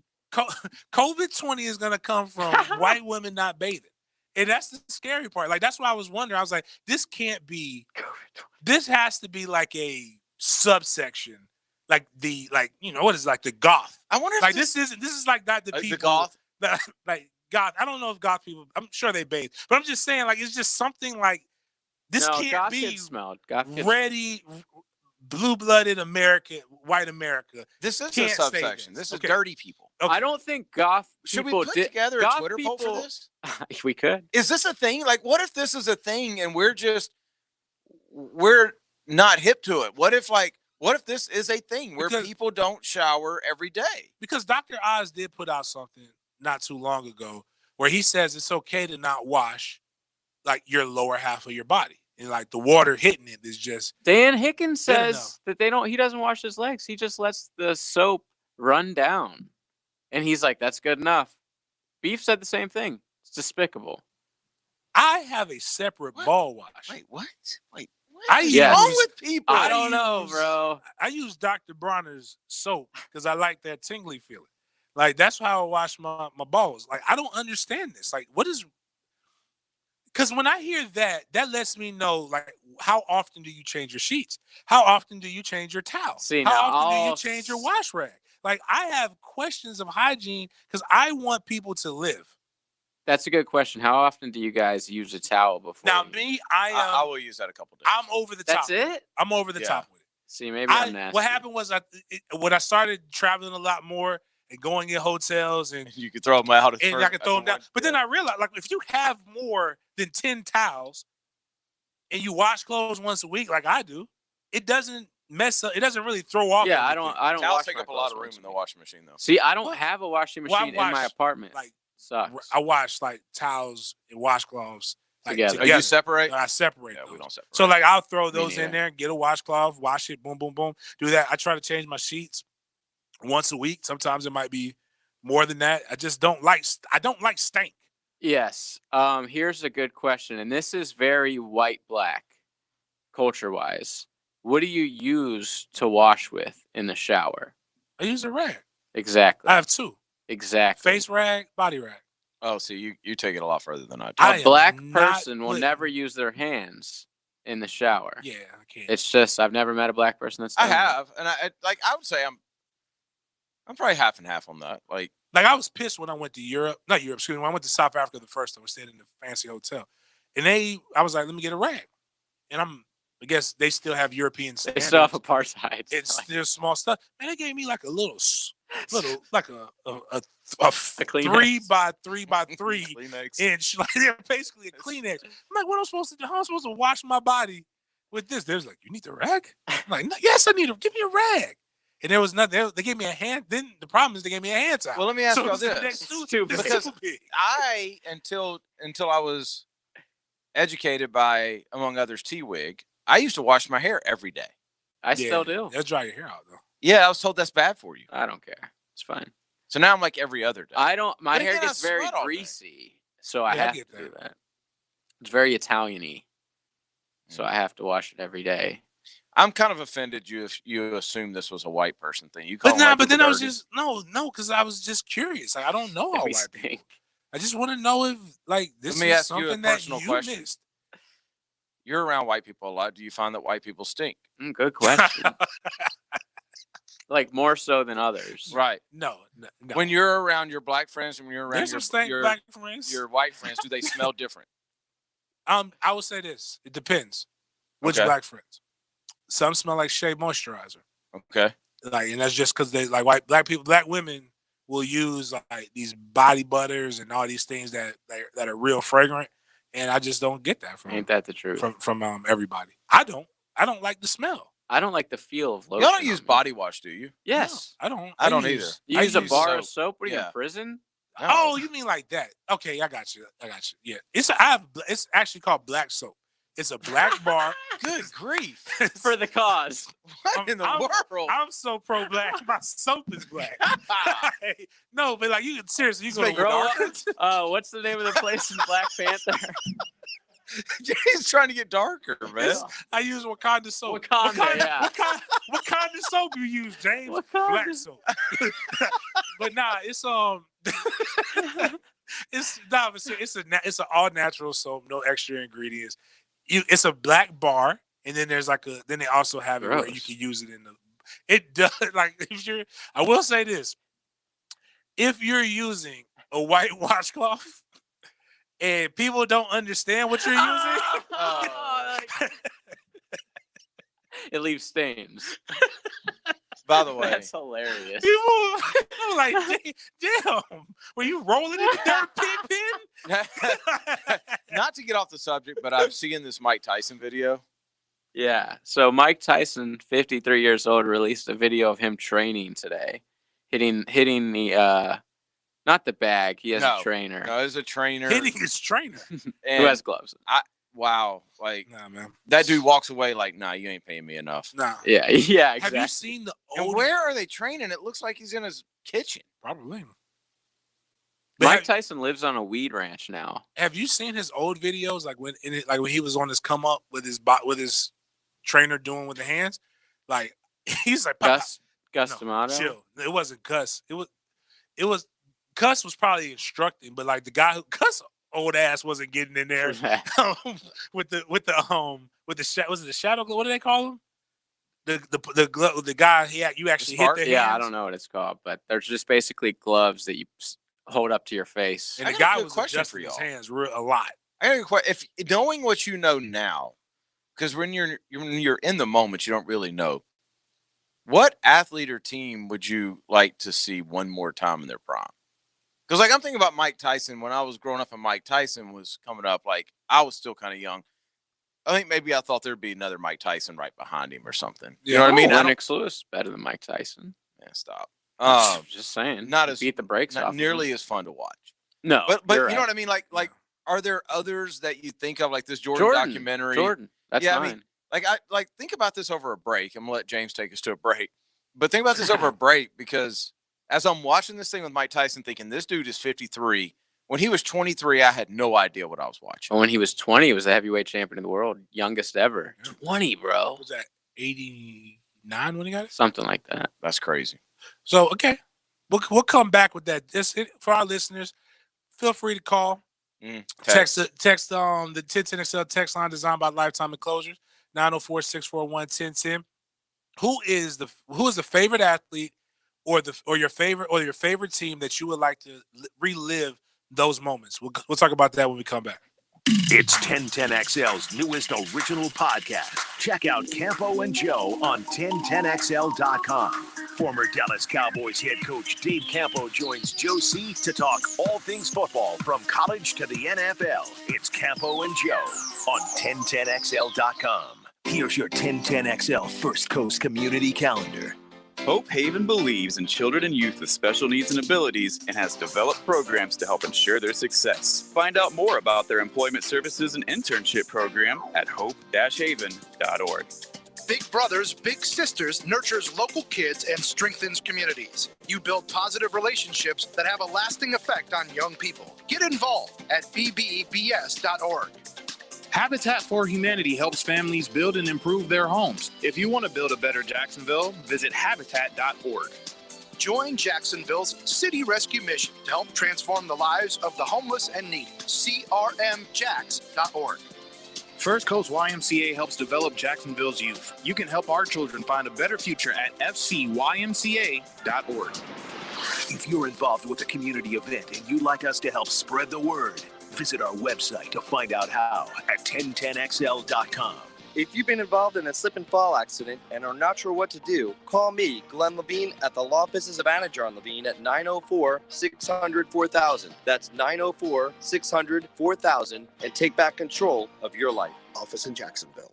COVID-20 is gonna come from white women not bathing. And that's the scary part. Like, that's why I was wondering. I was like, this can't be, this has to be like a subsection. Like what is like the goth? I wonder if like this is like not the people. The goth? Like goth. I don't know if goth people, I'm sure they bathe. But I'm just saying, like, it's just something like, this can't goth be gets smelled. Goth gets ready, blue-blooded white America. This is a can't say subsection. This is dirty people. I don't think goth Should we people put together a goth Twitter poll for people- this? We could. Is this a thing? Like, what if this is a thing and we're not hip to it? What if this is a thing where people don't shower every day? Because Dr. Oz did put out something not too long ago where he says it's okay to not wash like your lower half of your body. And like the water hitting it is just Dan Hickens good says that he doesn't wash his legs. He just lets the soap run down. And he's like, that's good enough. Beef said the same thing. It's despicable. I have a separate ball wash. Wait, what? Wait, what's wrong with people? I don't know, bro. I use Dr. Bronner's soap because I like that tingly feeling. Like, that's how I wash my balls. Like, I don't understand this. Like, what is... Because when I hear that lets me know, like, how often do you change your sheets? How often do you change your towel? See, how now often do I'll you change your wash rag? Like, I have questions of hygiene because I want people to live. That's a good question. How often do you guys use a towel before? Now, me, I will use that a couple days. I'm over the top. That's it? I'm over the top with it. See, maybe I'm nasty. What happened was when I started traveling a lot more and going in hotels and you could throw them out. And I could throw them down. But then I realized, like, if you have more than 10 towels and you wash clothes once a week, like I do, it doesn't mess up. It doesn't really throw off. Yeah, everything. I don't Towels wash take my up a lot of clothes room in the washing machine, though. See, I don't have a washing Well, I machine in my wash, apartment. like, sucks. I wash like towels and washcloths like, Together. Oh, you separate? I separate. Yeah, those. we don't separate. So like I'll throw those neither. in there, get a washcloth, wash it, boom, boom, boom. Do that. I try to change my sheets once a week. Sometimes it might be more than that. I don't like stank. Yes. Here's a good question, and this is very white-black, culture-wise. What do you use to wash with in the shower? I use a rag. Exactly. I have two. Exactly. Face rag, body rag. Oh, see, you take it a lot further than I do. A black am person not will putting- never use their hands in the shower. Yeah, I can't. It's just I've never met a black person that's I done that. have, and I would say I'm probably half and half on that. Like I was pissed when I went to Europe. Not Europe, excuse me. When I went to South Africa the first time, we stayed in a fancy hotel. And I was like, let me get a rag. And I guess they still have European They standards. still have apartheid. It's still small stuff. Man, they gave me like a little like a Kleenex. 3x3x3 Kleenex. inch. Like they're basically a Kleenex. I'm like, what am I supposed to do? How am I supposed to wash my body with this? They're like, you need the rag? I'm like, no, yes, I need it. Give me a rag. And there was nothing. They gave me a hand. Then the problem is they gave me a hand towel. Well, let me ask So you it's the this. next two- Stupid. this Because too big. I until I was educated by, among others, T-Wig, I used to wash my hair every day. I still do. They'll dry your hair out though. Yeah, I was told that's bad for you. I don't care. It's fine. So now I'm like every other day. I don't. My But hair again, I gets very sweat all day. greasy, so I Yeah, I have get to do that. It's very Italian-y, so I have to wash it every day. I'm kind of offended you assume this was a white person thing. You call But them white but then people I was dirty. just because I was just curious. Like I don't know how We white people. stink. I just want to know if like this Let me is ask you a something that personal you question. missed. You're around white people a lot. Do you find that white people stink? Good question. Like more so than others. Right. No. When you're around your black friends and when you're around There's some stank black friends. your white friends, do they smell different? I would say this. It depends. Which Okay. black friends? Some smell like Shea moisturizer. Okay. Like, and that's just because they like black women will use like these body butters and all these things that are real fragrant, and I just don't get that from. Ain't that the truth? From everybody. I don't like the smell. I don't like the feel of lotion. Y'all don't use body wash, do you? Yes. No, I don't either. You use a bar soap. of soap? What are you in prison? No. Oh, you mean like that? Okay, I got you. Yeah, it's actually called black soap. It's a black bar. Good grief. For the cause. What in the world? I'm so pro black. My soap is black. No, but like you can seriously, you go to Grow up. What's the name of the place in Black Panther? He's trying to get darker, man. I use Wakanda soap. Wakanda Wakanda soap you use, James. Black soap. But nah, it's it's an all natural soap, no extra ingredients. It's a black bar, and then there's then they also have it where you can use it in the. It does like I will say this: if you're using a white washcloth and people don't understand what you're using, it leaves stains. By the way, that's hilarious. People like, damn, were you rolling in the dirt pin? Not to get off the subject, but I've seen this Mike Tyson video. Yeah. So Mike Tyson, 53 years old, released a video of him training today, hitting the not the bag. He has a trainer. No, he's a trainer. Hitting his trainer. Who has gloves. Wow. Like, nah, man. That dude walks away like, nah, you ain't paying me enough. Nah. Yeah, exactly. Have you seen the old... And where are they training? It looks like he's in his kitchen. Probably. Mike Tyson lives on a weed ranch now. Have you seen his old videos, like when he was on his come up with his trainer doing with the hands? Like he's like Gus D'Amato. Chill. It wasn't Gus. It was Gus was probably instructing, but like the guy who Gus old ass wasn't getting in there with the shadow glove. What do they call him? The guy you actually hit the hands. Yeah, I don't know what it's called, but they're just basically gloves that you hold up to your face. And the guy was adjusting his hands a lot. I got a question. If knowing what you know now, because when you're in the moment, you don't really know. What athlete or team would you like to see one more time in their prime? Because like I'm thinking about Mike Tyson. When I was growing up and Mike Tyson was coming up, like I was still kind of young. I think maybe I thought there'd be another Mike Tyson right behind him or something. You know what I mean? Lennox Lewis better than Mike Tyson. Yeah, stop. Just saying. Not as beat the brakes off. Not nearly as fun to watch. No, but you know what I mean? Like are there others that you think of like this Jordan documentary? Jordan. That's yeah, fine. I mean, think about this over a break. I'm gonna let James take us to a break. But think about this over a break because as I'm watching this thing with Mike Tyson, thinking this dude is 53. When he was 23, I had no idea what I was watching. When he was 20, he was the heavyweight champion of the world, youngest ever. 20, bro. Was that 89 when he got it? Something like that. That's crazy. So okay, we'll come back with that. For our listeners, feel free to call, text the 1010XL text line designed by Lifetime Enclosures 904-641-1010. Who is the favorite athlete or your favorite team that you would like to relive those moments? We'll talk about that when we come back. It's 1010XL's newest original podcast. Check out Campo and Joe on 1010XL.com. Former Dallas Cowboys head coach Dave Campo joins Joe C. to talk all things football from college to the NFL. It's Campo and Joe on 1010XL.com. Here's your 1010XL First Coast Community Calendar. Hope Haven believes in children and youth with special needs and abilities and has developed programs to help ensure their success. Find out more about their employment services and internship program at hope-haven.org. Big Brothers Big Sisters nurtures local kids and strengthens communities. You build positive relationships that have a lasting effect on young people. Get involved at bbbs.org. Habitat for Humanity helps families build and improve their homes. If you want to build a better Jacksonville, visit habitat.org. Join Jacksonville's City Rescue Mission to help transform the lives of the homeless and needy. crmjax.org. First Coast YMCA helps develop Jacksonville's youth. You can help our children find a better future at fcymca.org. If you're involved with a community event and you'd like us to help spread the word, visit our website to find out how at 1010XL.com. If you've been involved in a slip and fall accident and are not sure what to do, call me, Glenn Levine, at the Law Offices of Anajar and Levine at 904-600-4000. That's 904-600-4000, and take back control of your life. Office in Jacksonville.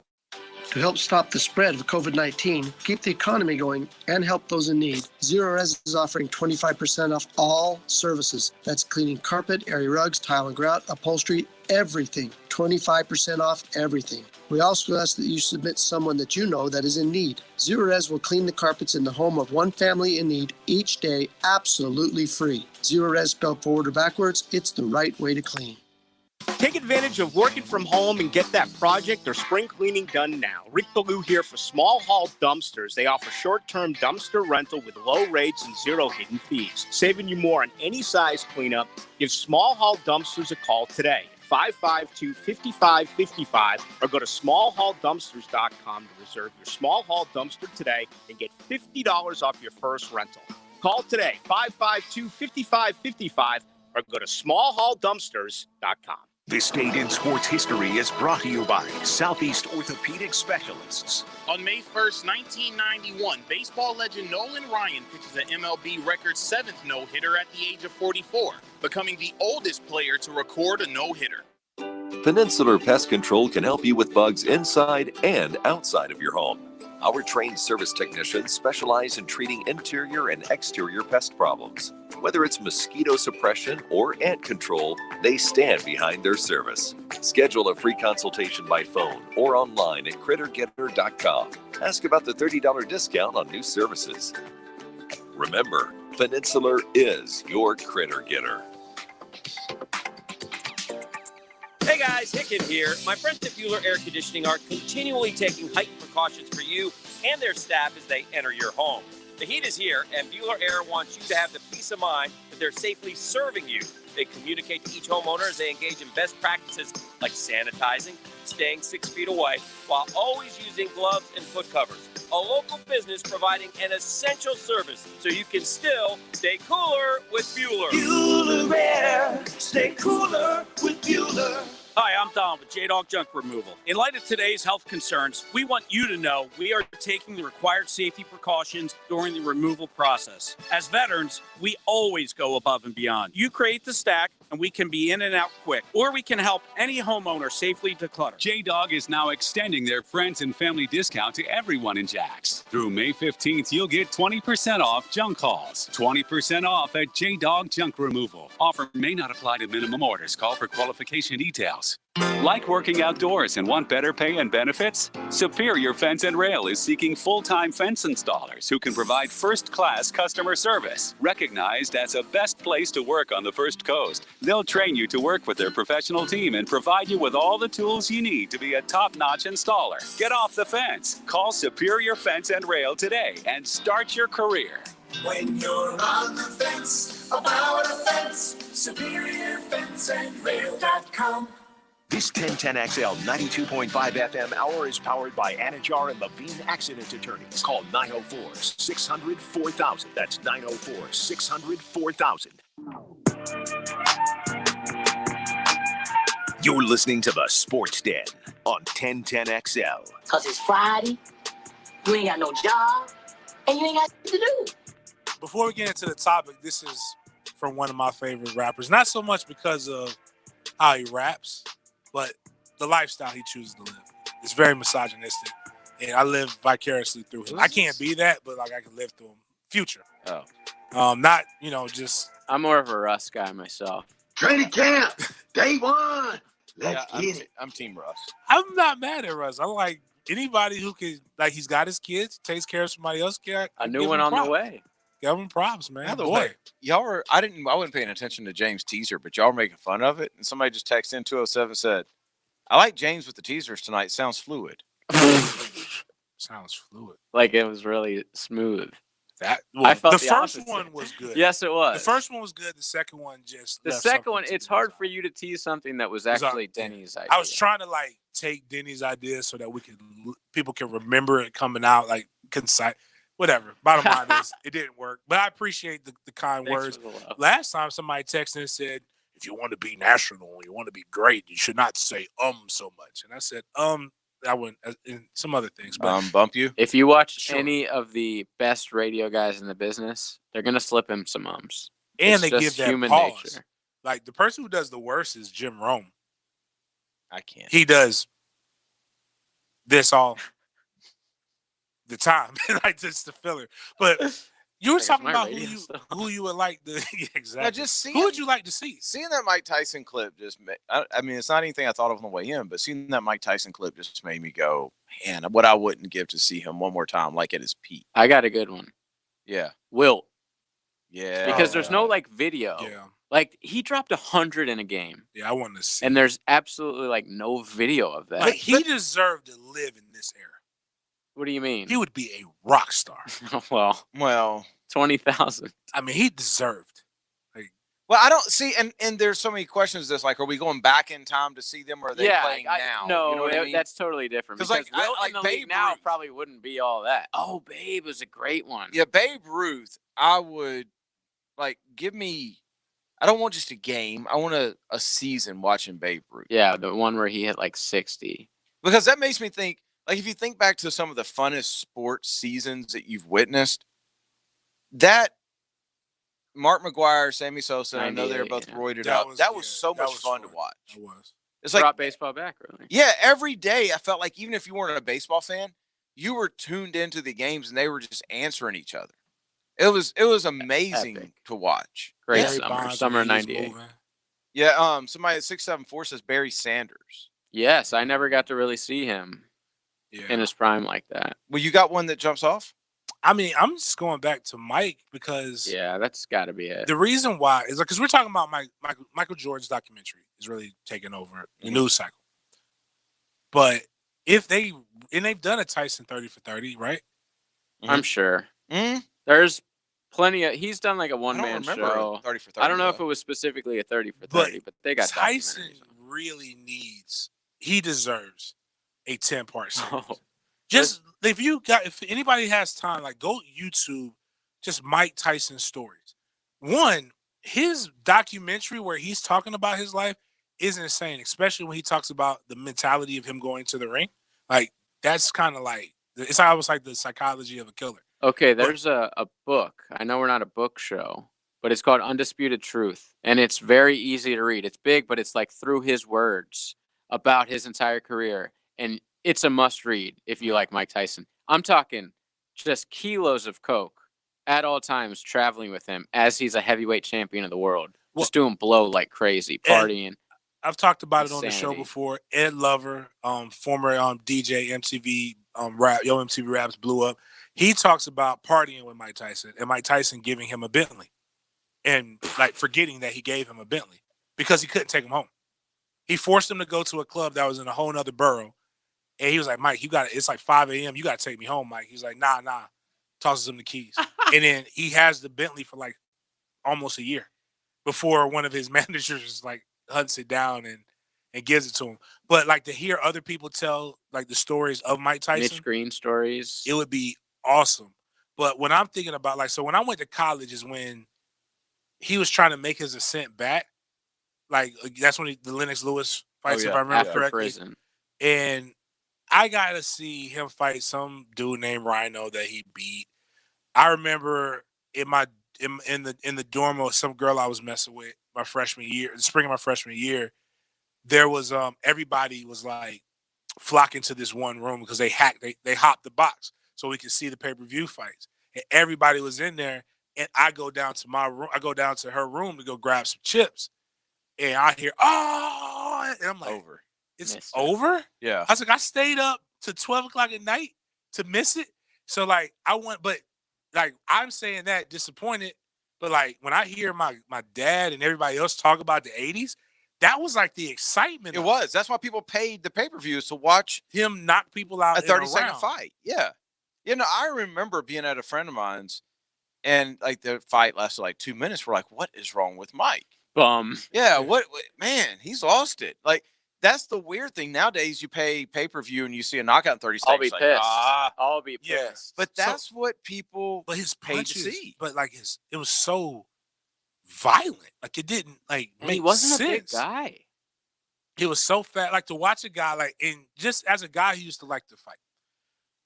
To help stop the spread of COVID-19, keep the economy going, and help those in need, Zero Res is offering 25% off all services. That's cleaning carpet, area rugs, tile and grout, upholstery, everything. 25% off everything. We also ask that you submit someone that you know that is in need. Zero Res will clean the carpets in the home of one family in need each day, absolutely free. Zero Res spelled forward or backwards, it's the right way to clean. Take advantage of working from home and get that project or spring cleaning done now. Rick Ballou here for Small Haul Dumpsters. They offer short-term dumpster rental with low rates and zero hidden fees. Saving you more on any size cleanup. Give Small Haul Dumpsters a call today. 552-5555 or go to smallhauldumpsters.com to reserve your small haul dumpster today and get $50 off your first rental. Call today, 552-5555 or go to smallhauldumpsters.com. This date in sports history is brought to you by Southeast Orthopedic Specialists. On May 1st, 1991, baseball legend Nolan Ryan pitches an MLB record 7th no-hitter at the age of 44, becoming the oldest player to record a no-hitter. Peninsular Pest Control can help you with bugs inside and outside of your home. Our trained service technicians specialize in treating interior and exterior pest problems. Whether it's mosquito suppression or ant control, they stand behind their service. Schedule a free consultation by phone or online at crittergetter.com. Ask about the $30 discount on new services. Remember, Peninsular is your critter getter. Hey guys, Hicken here. My friends at Bueller Air Conditioning are continually taking heightened precautions for you and their staff as they enter your home. The heat is here, and Bueller Air wants you to have the peace of mind that they're safely serving you. They communicate to each homeowner as they engage in best practices like sanitizing, staying 6 feet away, while always using gloves and foot covers. A local business providing an essential service so you can still stay cooler with Bueller. Bueller Air, stay cooler with Bueller. Hi, I'm Don with J-Dog Junk Removal. In light of today's health concerns, we want you to know we are taking the required safety precautions during the removal process. As veterans, we always go above and beyond. You create the stack, and we can be in and out quick, or we can help any homeowner safely declutter. J-Dog is now extending their friends and family discount to everyone in Jax. Through May 15th, you'll get 20% off junk hauls, 20% off at J-Dog Junk Removal. Offer may not apply to minimum orders. Call for qualification details. Like working outdoors and want better pay and benefits? Superior Fence and Rail is seeking full-time fence installers who can provide first-class customer service. Recognized as a best place to work on the First Coast, they'll train you to work with their professional team and provide you with all the tools you need to be a top-notch installer. Get off the fence. Call Superior Fence and Rail today and start your career. When you're on the fence, about a fence, SuperiorFenceandRail.com. This 1010XL 92.5 FM hour is powered by Anajar and Levine Accident Attorneys. Call 904-600-4000. That's 904-600-4000. You're listening to the Sports Den on 1010XL. Because it's Friday, you ain't got no job, and you ain't got to do. Before we get into the topic, this is from one of my favorite rappers. Not so much because of how he raps, but the lifestyle he chooses to live. It's very misogynistic, and I live vicariously through him. I can't be that, but like I can live through him. Future. Oh. Not, just. I'm more of a Russ guy myself. Training camp, day one. Let's get it. I'm Team Russ. I'm not mad at Russ. I like anybody who can, like, he's got his kids, takes care of somebody else. A new one on the way. Give him props, man. By the way, I wasn't paying attention to James' teaser, but y'all were making fun of it. And somebody just texted in 207 said, I like James with the teasers tonight. Sounds fluid. Sounds fluid. Like it was really smooth. I felt the first opposite. one was good. Yes, it was. The first one was good. The second one just. The second one, it's hard for you to tease something that was actually Denny's idea. I was trying to take Denny's idea so that people can remember it coming out concise. Whatever. Bottom line is, it didn't work. But I appreciate the kind words. Last time somebody texted and said, if you want to be national, you want to be great, you should not say so much. And I said, I wouldn't, and some other things. But bump you. If you watch any of the best radio guys in the business, they're gonna slip him some ums. And It's they just give that human pause. nature. Like the person who does the worst is Jim Rome. I can't. He does this all the time, like just the filler. But you were talking about who you would like to exactly. Now just who would you like to see? Seeing that Mike Tyson clip I mean, it's not anything I thought of on the way in, but seeing that Mike Tyson clip just made me go, man, what I wouldn't give to see him one more time, like at his peak. I got a good one. Yeah. Wilt. Yeah. Because there's no like video. Yeah. Like he dropped 100 in a game. Yeah, I wanted to see. And there's absolutely like no video of that. But he deserved to live in this era. What do you mean? He would be a rock star. well, 20,000. I mean, he deserved. Well, I don't see, and there's so many questions. This like, are we going back in time to see them, or are they playing now? No, you know what I mean? that's totally different. Because like, Wilt in the Babe league now Ruth. probably wouldn't be all that. Oh, Babe was a great one. Yeah, Babe Ruth. I would like give me. I don't want just a game. I want a season watching Babe Ruth. Yeah, the one where he hit like 60. Because that makes me think. Like if you think back to some of the funnest sports seasons that you've witnessed, that Mark McGuire, Sammy Sosa, I know they were both roided out. That was so much fun to watch. It was. It's like brought baseball back, really. Yeah, every day I felt like even if you weren't a baseball fan, you were tuned into the games and they were just answering each other. It was amazing to watch. Great summer 98. Yeah, somebody at 674 says Barry Sanders. Yes, I never got to really see him in his prime like that. Well, you got one that jumps off? I mean, I'm just going back to Mike because that's got to be it. The reason why is because we're talking about Michael Jordan's documentary is really taking over the news cycle. But if they've done a Tyson 30 for 30, right? I'm sure. There's plenty of. He's done like a one-man show. 30 for 30. I don't know if it was specifically a 30 for 30, but they got Tyson really he deserves a 10-part series. Just if anybody has time, like go YouTube, just Mike Tyson stories. One, his documentary where he's talking about his life is insane, especially when he talks about the mentality of him going to the ring. Like that's kind of like it's almost like the psychology of a killer. Okay, there's a book. I know we're not a book show, but it's called Undisputed Truth, and it's very easy to read. It's big, but it's like through his words about his entire career, and it's a must read if you like Mike Tyson. I'm talking just kilos of coke at all times traveling with him as he's a heavyweight champion of the world. Just doing blow like crazy, partying. I've talked about it on the show before. Ed Lover, former DJ MTV rap, Yo MTV Raps blew up. He talks about partying with Mike Tyson and Mike Tyson giving him a Bentley and like forgetting that he gave him a Bentley because he couldn't take him home. He forced him to go to a club that was in a whole nother borough. And he was like, Mike, it's like 5 a.m. You got to take me home, Mike. He's like, nah. Tosses him the keys. And then he has the Bentley for like almost a year before one of his managers like hunts it down and gives it to him. But like to hear other people tell like the stories of Mike Tyson. Mitch Green stories. It would be awesome. But when I'm thinking about so when I went to college is when he was trying to make his ascent back. Like that's when the Lennox Lewis fights, if I remember correctly. Prison. And I got to see him fight some dude named Rhino that he beat. I remember in the dorm with some girl I was messing with my freshman year, the spring of my freshman year, there was everybody was like flocking to this one room because they hopped the box so we could see the pay-per-view fights. And everybody was in there, and I go down to my room, I go down to her room to go grab some chips. And I hear, oh, and I'm like, it's over? Yeah. I was like, I stayed up to 12 o'clock at night to miss it. So, like, I'm saying that disappointed. But, like, when I hear my dad and everybody else talk about the 80s, that was, like, the excitement. It was. That's why people paid the pay-per-views to watch him knock people out a 30-second fight. Yeah. You know, I remember being at a friend of mine's, and, like, the fight lasted, like, 2 minutes. We're like, what is wrong with Mike? Yeah, what man, he's lost it. Like, that's the weird thing. Nowadays, you pay pay-per-view and you see a knockout in 30 seconds. I'll be pissed. I'll be pissed. Yeah. But that's what people his paid to punches, see. But, like, it was so violent. Like, it didn't, like, make he wasn't sense. a big guy. He was so fat. Like to watch a guy and just as a guy who used to like to fight.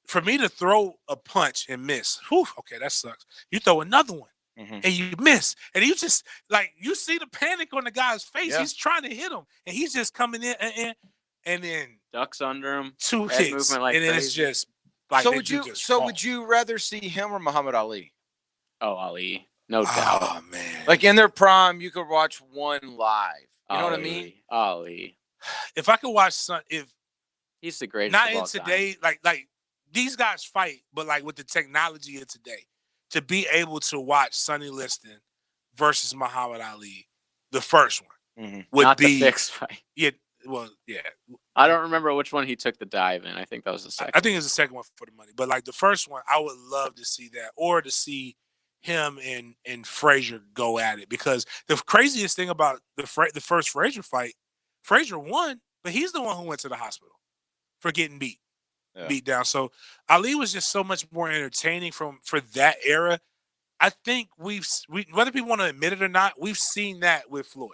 For me to throw a punch and miss, whew, okay, that sucks. You throw another one and you miss, and you just you see the panic on the guy's face. Yeah. He's trying to hit him, and he's just coming in and then ducks under him, 2 head hits, movement like and then crazy. it's just like. So would you rather see him or Muhammad Ali? Oh, Ali, no doubt. Oh man, Like in their prime, you could watch one live. You know what I Ali, mean? Ali, if I could watch if he's the greatest. not of in all today, time. like these guys fight, but like with the technology of today, to be able to watch Sonny Liston versus Muhammad Ali, the first one would Not be the fixed fight. Yeah, well, yeah. I don't remember which one he took the dive in. I think that was the second. I think it's the second one for the money, but like the first one, I would love to see that, or to see him and Frazier go at it, because the craziest thing about the first Frazier fight, Frazier won, but he's the one who went to the hospital for getting beat down. So Ali was just so much more entertaining for that era. I think we whether people want to admit it or not, we've seen that with Floyd.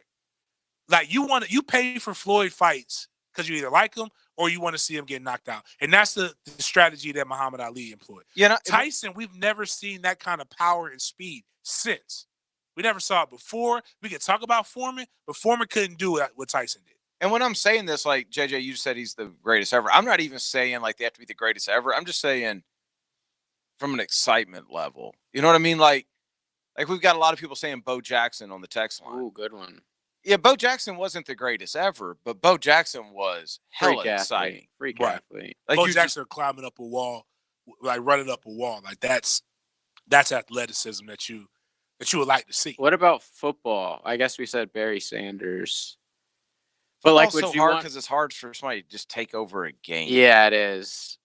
Like you pay for Floyd fights because you either like him or you want to see him get knocked out, and that's the strategy that Muhammad Ali employed. Yeah, Tyson, we've never seen that kind of power and speed since. We never saw it before. We could talk about Foreman, but Foreman couldn't do what Tyson did. And when I'm saying this, like JJ, you said he's the greatest ever. I'm not even saying like they have to be the greatest ever. I'm just saying from an excitement level. You know what I mean? Like we've got a lot of people saying Bo Jackson on the text line. Ooh, good one. Yeah, Bo Jackson wasn't the greatest ever, but Bo Jackson was hella exciting. Freak Right. athlete. Like Bo Jackson climbing up a wall, like running up a wall. Like that's athleticism that you would like to see. What about football? I guess we said Barry Sanders. But like, would so you hard want? because it's hard for somebody to just take over a game. Yeah, it is.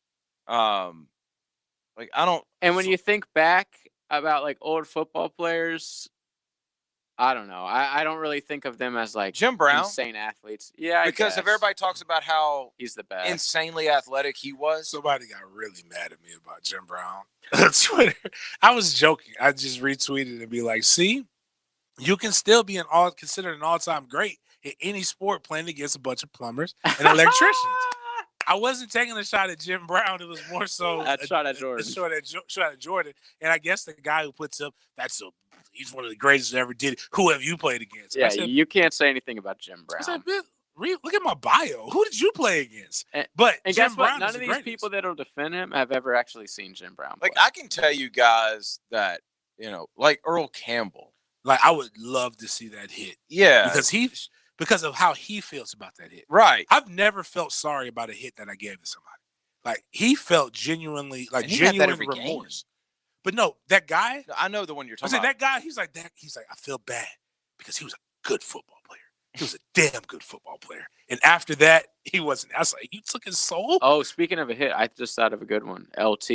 Like I don't. And when you think back about like old football players, I don't know. I don't really think of them as like Jim Brown, insane athletes. Yeah, because if everybody talks about how he's the best, insanely athletic he was. Somebody got really mad at me about Jim Brown on Twitter. I was joking. I just retweeted and be like, "See, you can still be considered an all-time great in any sport playing against a bunch of plumbers and electricians." I wasn't taking a shot at Jim Brown. It was more so a shot at Jordan. Shot at Jordan. And I guess the guy who puts up he's one of the greatest that ever did it. Who have you played against? Yeah, you can't say anything about Jim Brown. I said, look at my bio. Who did you play against? And Jim guess what? Brown None is of the these greatest. people that'll defend him have ever actually seen Jim Brown play. Like I can tell you guys that like Earl Campbell. Like I would love to see that hit. Yeah, because of how he feels about that hit. Right. I've never felt sorry about a hit that I gave to somebody. Like he felt genuinely genuine remorse. But no, that guy. I know the one you're talking about. That guy. He's like I feel bad because he was a good football player. He was a damn good football player. And after that, he wasn't. I was like, you took his soul. Oh, speaking of a hit, I just thought of a good one. LT.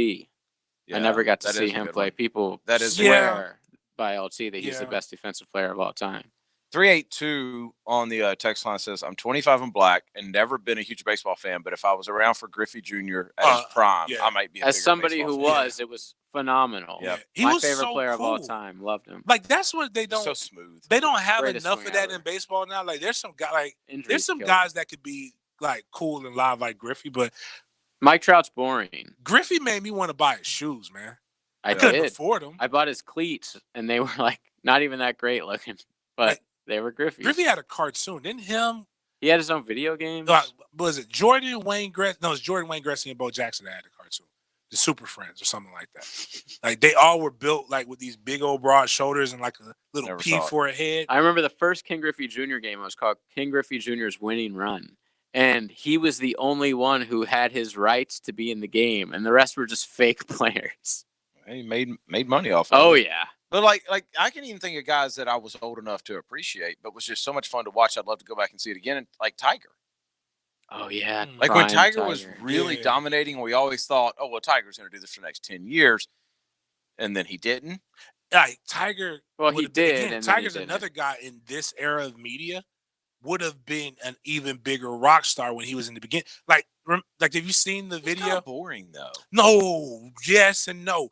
I never got to see him play. One. People that is swear by LT that he's the best defensive player of all time. 382 on the text line says, I'm 25 and black and never been a huge baseball fan, but if I was around for Griffey Jr. at his prime, I might be a As somebody who was, it was phenomenal. Yeah. He My was favorite so player of all cool. time. Loved him. Like that's what they don't. So smooth. They don't have Greatest enough swing of that ever. in baseball now. Like there's some guy, Injuries killed guys that could be like cool and live like Griffey, but Mike Trout's boring. Griffey made me want to buy his shoes, man. I couldn't did. afford them. I bought his cleats, and they were like not even that great looking, but they were Griffey. Griffey had a cartoon, didn't him? He had his own video games. Was it Jordan Wayne Gretzky? No, it was Jordan Wayne Gretzky and Bo Jackson that had the cartoon. The Super Friends or something like that. Like they all were built like with these big old broad shoulders and like a little P for a head. I remember the first King Griffey Jr. game was called King Griffey Jr.'s Winning Run. And he was the only one who had his rights to be in the game, and the rest were just fake players. He made money off of it. Oh, yeah. But like I can even think of guys that I was old enough to appreciate, but was just so much fun to watch. I'd love to go back and see it again. Like Tiger. Oh, yeah. Like when Tiger was really dominating, we always thought, oh, well, Tiger's going to do this for the next 10 years. And then he didn't. Like Tiger. Well, he did. Again, Tiger's another guy in this era of media would have been an even bigger rock star when he was in the beginning. Like have you seen the video? Kind of boring though. No, yes and no.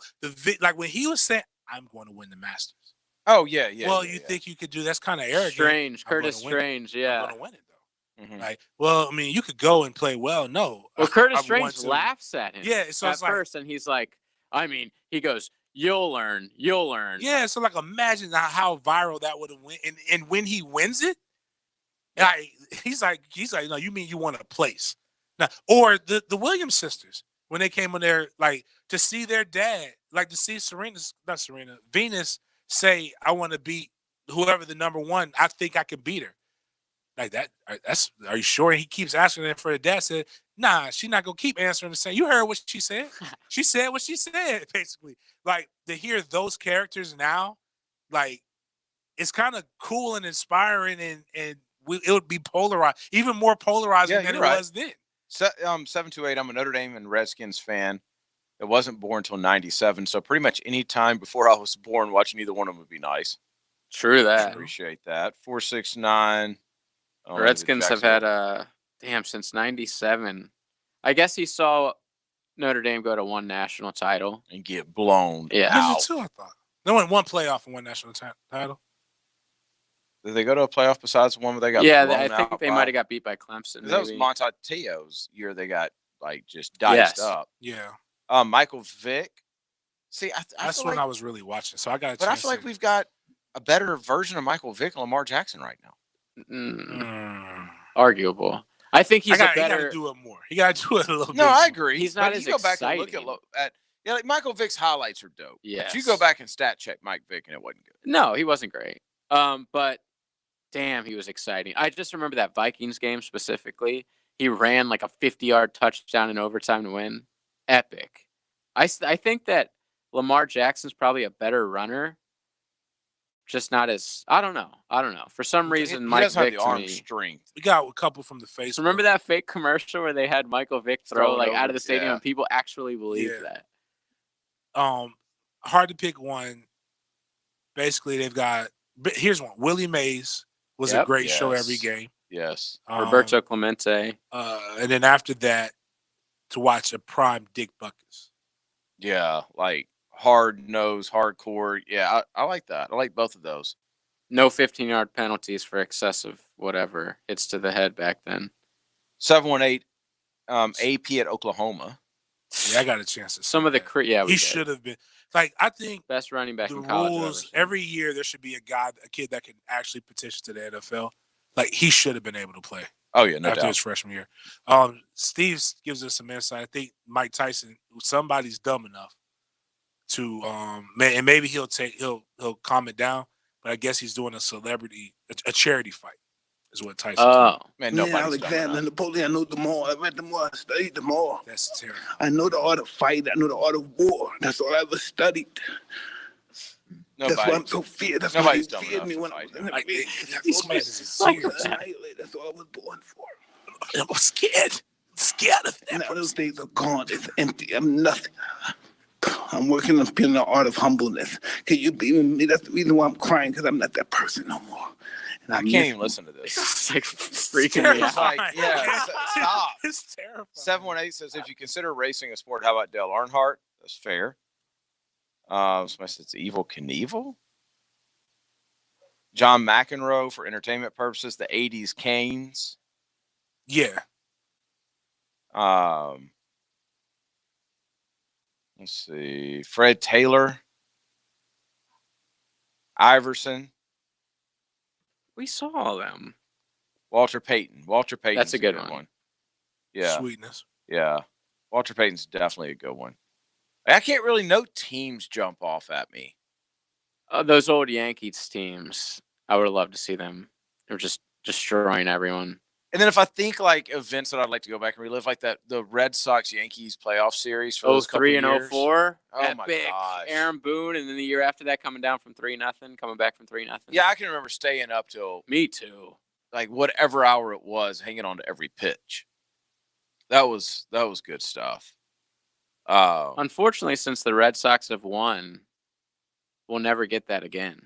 Like when he was saying, "I'm going to win the Masters." Oh yeah. Well, you think you could do? That's kind of arrogant. Strange, Curtis Strange. Yeah. I'm going to win it though. Like, well, I mean, you could go and play well. No. Well, Curtis I want Strange to. laughs at him. Yeah, so at it's like, first, and he's like, I mean, he goes, "You'll learn, you'll learn." yeah, so like imagine how viral that would have went, and when he wins it, like he's like, no, you mean you want a place? Now, or the Williams sisters when they came on there, like to see their dad, like to see Venus say, "I want to beat whoever the number one. I think I can beat her." Like that. Are you sure? And he keeps asking them for the dad. Said, "Nah, she's not gonna keep answering the same. You heard what she said. She said what she said. Basically, like to hear those characters now, like it's kind of cool and inspiring, and it would be polarized, even more polarizing than it was then." 728. I'm a Notre Dame and Redskins fan. It wasn't born until '97, so pretty much any time before I was born, watching either one of them would be nice. True that. Appreciate that. 469. Redskins have had since '97. I guess he saw Notre Dame go to one national title and get blown. Yeah, Out. Too, I thought they won one playoff and one national title. Did they go to a playoff besides the one where they got? Yeah, I think they might have got beat by Clemson. That was Montatteo's year. They got like just diced up. Yeah. Michael Vick. See, that's when I was really watching. So I got. But I feel like we've got a better version of Michael Vick and Lamar Jackson right now. Arguable. I think he's a better. He got to do it more. He got to do it a little bit. No, I agree. He's not but as you go back exciting. and look at like Michael Vick's highlights are dope. Yes. But you go back and stat check Mike Vick and it wasn't good. No, he wasn't great. But damn, he was exciting. I just remember that Vikings game specifically. He ran like a 50-yard touchdown in overtime to win. Epic. I think that Lamar Jackson's probably a better runner. Just not as I don't know. For some reason, Mike Vick have the arm strength. We got a couple from the face. Remember that fake commercial where they had Michael Vick throw like out of the stadium, yeah. and people actually believed that. Hard to pick one. Basically, they've got. Here's one. Willie Mays was a great show every game. Yes. Roberto Clemente. And then after that, to watch a prime Dick Buckus. Yeah, like hard nose, hardcore. Yeah, I like that. I like both of those. No 15-yard penalties for excessive whatever hits to the head back then. 718 AP at Oklahoma. Yeah, I got a chance to. Some of the he should have been. Like I think best running back the in college. Rules every year there should be a kid that can actually petition to the NFL. Like he should have been able to play. Oh yeah, no after doubt. his freshman year. Steve gives us some insight. I think Mike Tyson, somebody's dumb enough to and maybe he'll calm it down. But I guess he's doing a charity fight. Is what Tyson. Oh man, nobody's Alexander Napoleon. I know them all. I read them all. I studied them all. That's terrible. I know the art of fight. I know the art of war. That's all I ever studied. That's why I'm so feared. That's why he feared me when I was in the big. That's all I was born for. I'm scared. Scared of that. Now those days are gone. It's empty. I'm nothing. I'm working on building the art of humbleness. Can you believe in me? That's the reason why I'm crying, because I'm not that person no more. And I can't even listen to this. It's like freaking me out. Like, yeah, stop. It's terrifying. 718 says, if you consider racing a sport, how about Dale Earnhardt? That's fair. Somebody says Evil Knievel. John McEnroe for entertainment purposes. The 80s Canes. Yeah. Let's see. Fred Taylor. Iverson. We saw them. Walter Payton. Walter Payton. That's a good one. Yeah. Sweetness. Yeah. Walter Payton's definitely a good one. I can't really know teams jump off at me. Those old Yankees teams, I would have loved to see them. They're just destroying everyone. And then if I think like events that I'd like to go back and relive, like the Red Sox Yankees playoff series for those couple 03 and years. 04. Oh my Epic. gosh. Aaron Boone, and then the year after that coming down from 3-0, coming back from 3-0. Yeah, I can remember staying up till me too. Like whatever hour it was, hanging on to every pitch. That was good stuff. Unfortunately, since the Red Sox have won, we'll never get that again.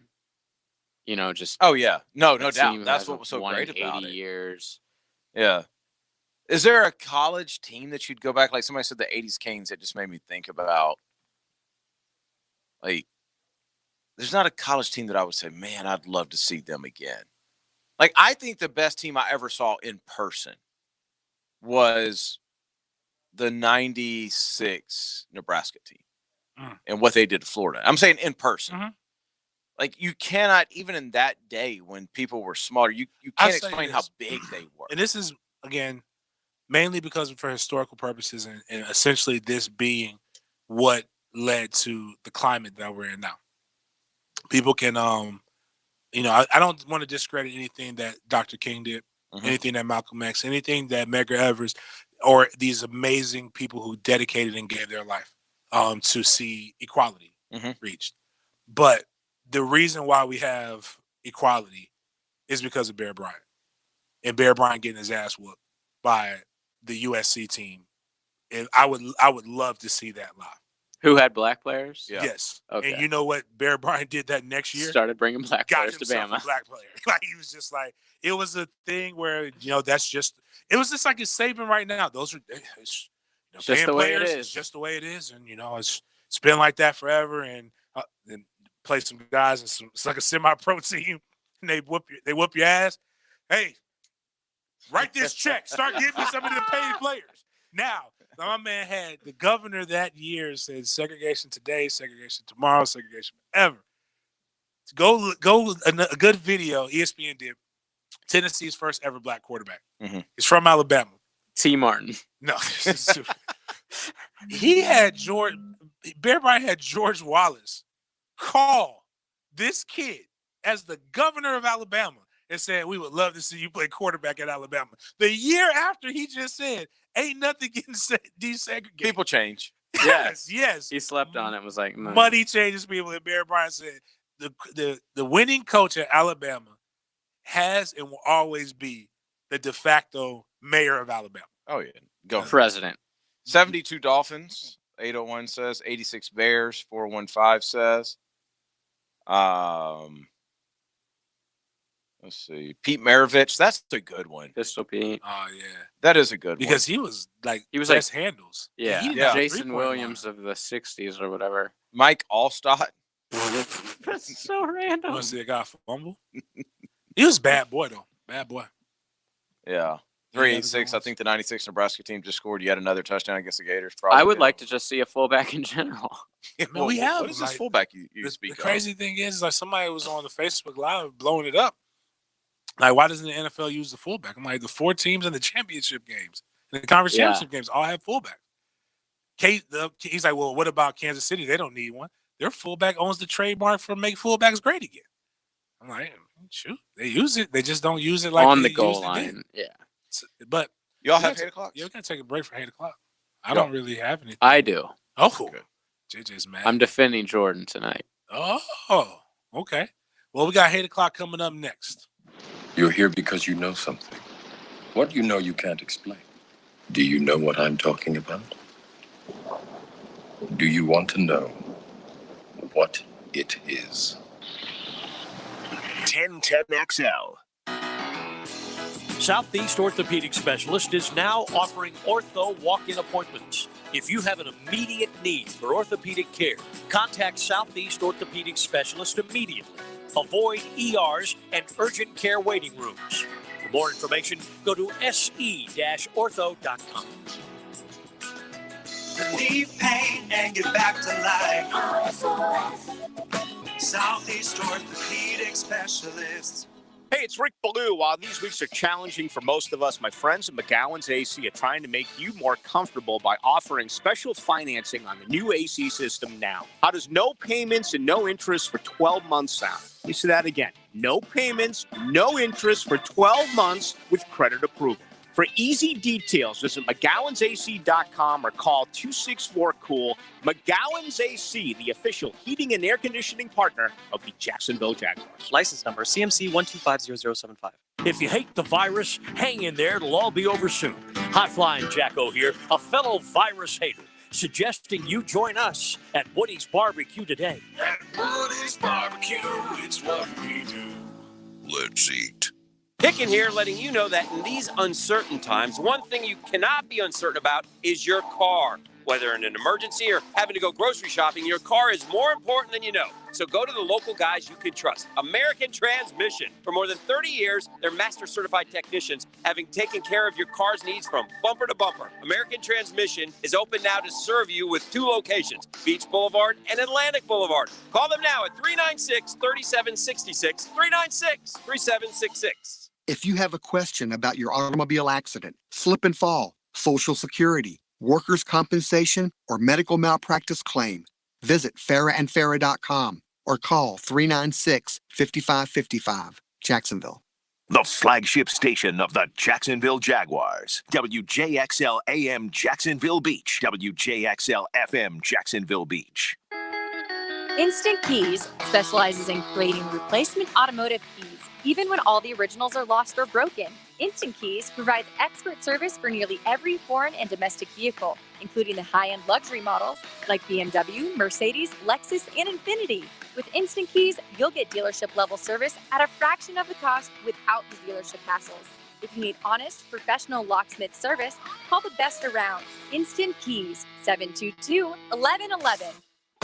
You know, just no doubt. That's That's what was so great about 80 it. years. Yeah. Is there a college team that you'd go back? Like somebody said the 80s Canes, that just made me think about, like, there's not a college team that I would say, man, I'd love to see them again. Like, I think the best team I ever saw in person was the 96 Nebraska team and what they did to Florida. I'm saying in person. Like, you cannot, even in that day when people were smaller, you can't explain how big they were. And this is, again, mainly because for historical purposes and essentially this being what led to the climate that we're in now. People can, I don't want to discredit anything that Dr. King did, anything that Malcolm X, anything that Medgar Evers, or these amazing people who dedicated and gave their life to see equality reached. But the reason why we have equality is because of Bear Bryant. And Bear Bryant getting his ass whooped by the USC team. And I would love to see that live. Who had black players? Yeah. Yes. Okay. And you know what? Bear Bryant did that next year. Started bringing black players to Bama. A black player. Like, he was just like, it was a thing where, it was just like it's Saban right now. Those are, it's just the way it is. It's just the way it is. And, it's been like that forever. And play some guys and it's like a semi-pro team and they whoop your ass. Hey, write this check. Start giving me some of the paid players. Now, my man had the governor that year said segregation today, segregation tomorrow, segregation forever. Go a good video ESPN did. Tennessee's first ever black quarterback. He's from Alabama. T. Martin. No. Bear Bryant had George Wallace call this kid as the governor of Alabama and said, we would love to see you play quarterback at Alabama. The year after he just said, ain't nothing getting desegregated. People change. Yes. He slept on it and was like, money changes people. And Bear Bryant said, the winning coach at Alabama has and will always be the de facto mayor of Alabama. Oh, yeah. Go. President. 72 Dolphins, 801 says. 86 Bears, 415 says. Let's see. Pete Maravich, that's a good one. Pistol Pete. Oh, yeah. That is a good one. Because he was like handles. Yeah. Jason Williams of the 60s or whatever. Mike Allstott. That's so random. You want to see a guy fumble? He was a bad boy, though. Bad boy. Yeah. 386. I think the 96 Nebraska team just scored yet another touchdown against the Gators. Probably. I would like to just see a fullback in general. We have. What is this fullback you speak of? The crazy thing is, like, somebody was on the Facebook Live blowing it up. Like, why doesn't the NFL use the fullback? I'm like, the 4 teams in the championship games, the conference championship games, all have fullback. He's like, well, what about Kansas City? They don't need one. Their fullback owns the trademark for make fullbacks great again. I'm like, shoot, they use it. They just don't use it like on the goal line. Yeah. But y'all have 8 o'clock? Yeah, we got to take a break for 8 o'clock. I don't really have anything. I do. Oh, JJ's mad. I'm defending Jordan tonight. Oh, okay. Well, we got 8 o'clock coming up next. You're here because you know something. What you know you can't explain. Do you know what I'm talking about? Do you want to know what it is? 1010XL. Southeast Orthopedic Specialist is now offering ortho walk-in appointments. If you have an immediate need for orthopedic care, contact Southeast Orthopedic Specialist immediately. Avoid ERs and urgent care waiting rooms. For more information, go to se-ortho.com. Relieve pain and get back to life. Southeast Orthopedic Specialists. Hey, it's Rick Ballou. While these weeks are challenging for most of us, my friends at McGowan's AC are trying to make you more comfortable by offering special financing on the new AC system now. How does no payments and no interest for 12 months sound? Let me say that again. No payments, no interest for 12 months with credit approval. For easy details, visit McGowan'sAC.com or call 264-COOL. McGowan's AC, the official heating and air conditioning partner of the Jacksonville Jaguars. License number CMC 1250075. If you hate the virus, hang in there. It'll all be over soon. High Flying Jacko here, a fellow virus hater, suggesting you join us at Woody's Barbecue today. At Woody's Barbecue, it's what we do. Let's eat. Pickin here, letting you know that in these uncertain times, one thing you cannot be uncertain about is your car. Whether in an emergency or having to go grocery shopping, your car is more important than you know. So go to the local guys you can trust. American Transmission. For more than 30 years, they're master certified technicians, having taken care of your car's needs from bumper to bumper. American Transmission is open now to serve you with 2 locations, Beach Boulevard and Atlantic Boulevard. Call them now at 396-3766, 396-3766. If you have a question about your automobile accident, slip and fall, Social Security, workers' compensation, or medical malpractice claim, visit farahandfarah.com or call 396-5555, Jacksonville. The flagship station of the Jacksonville Jaguars. WJXL AM Jacksonville Beach. WJXL FM Jacksonville Beach. Instant Keys specializes in creating replacement automotive keys, even when all the originals are lost or broken. Instant Keys provides expert service for nearly every foreign and domestic vehicle, including the high-end luxury models like BMW, Mercedes, Lexus, and Infiniti. With Instant Keys, you'll get dealership-level service at a fraction of the cost without the dealership hassles. If you need honest, professional locksmith service, call the best around. Instant Keys, 722-1111.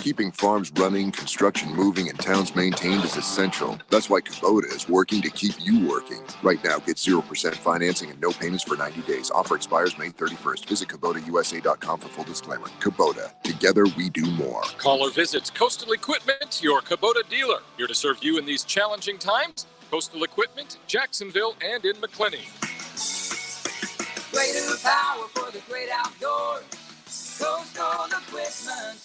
Keeping farms running, construction moving, and towns maintained is essential. That's why Kubota is working to keep you working. Right now, get 0% financing and no payments for 90 days. Offer expires May 31st. Visit KubotaUSA.com for full disclaimer. Kubota. Together, we do more. Call or visit Coastal Equipment, your Kubota dealer. Here to serve you in these challenging times. Coastal Equipment, Jacksonville, and in McClenny. Greater power for the great outdoors. Coastal Equipment.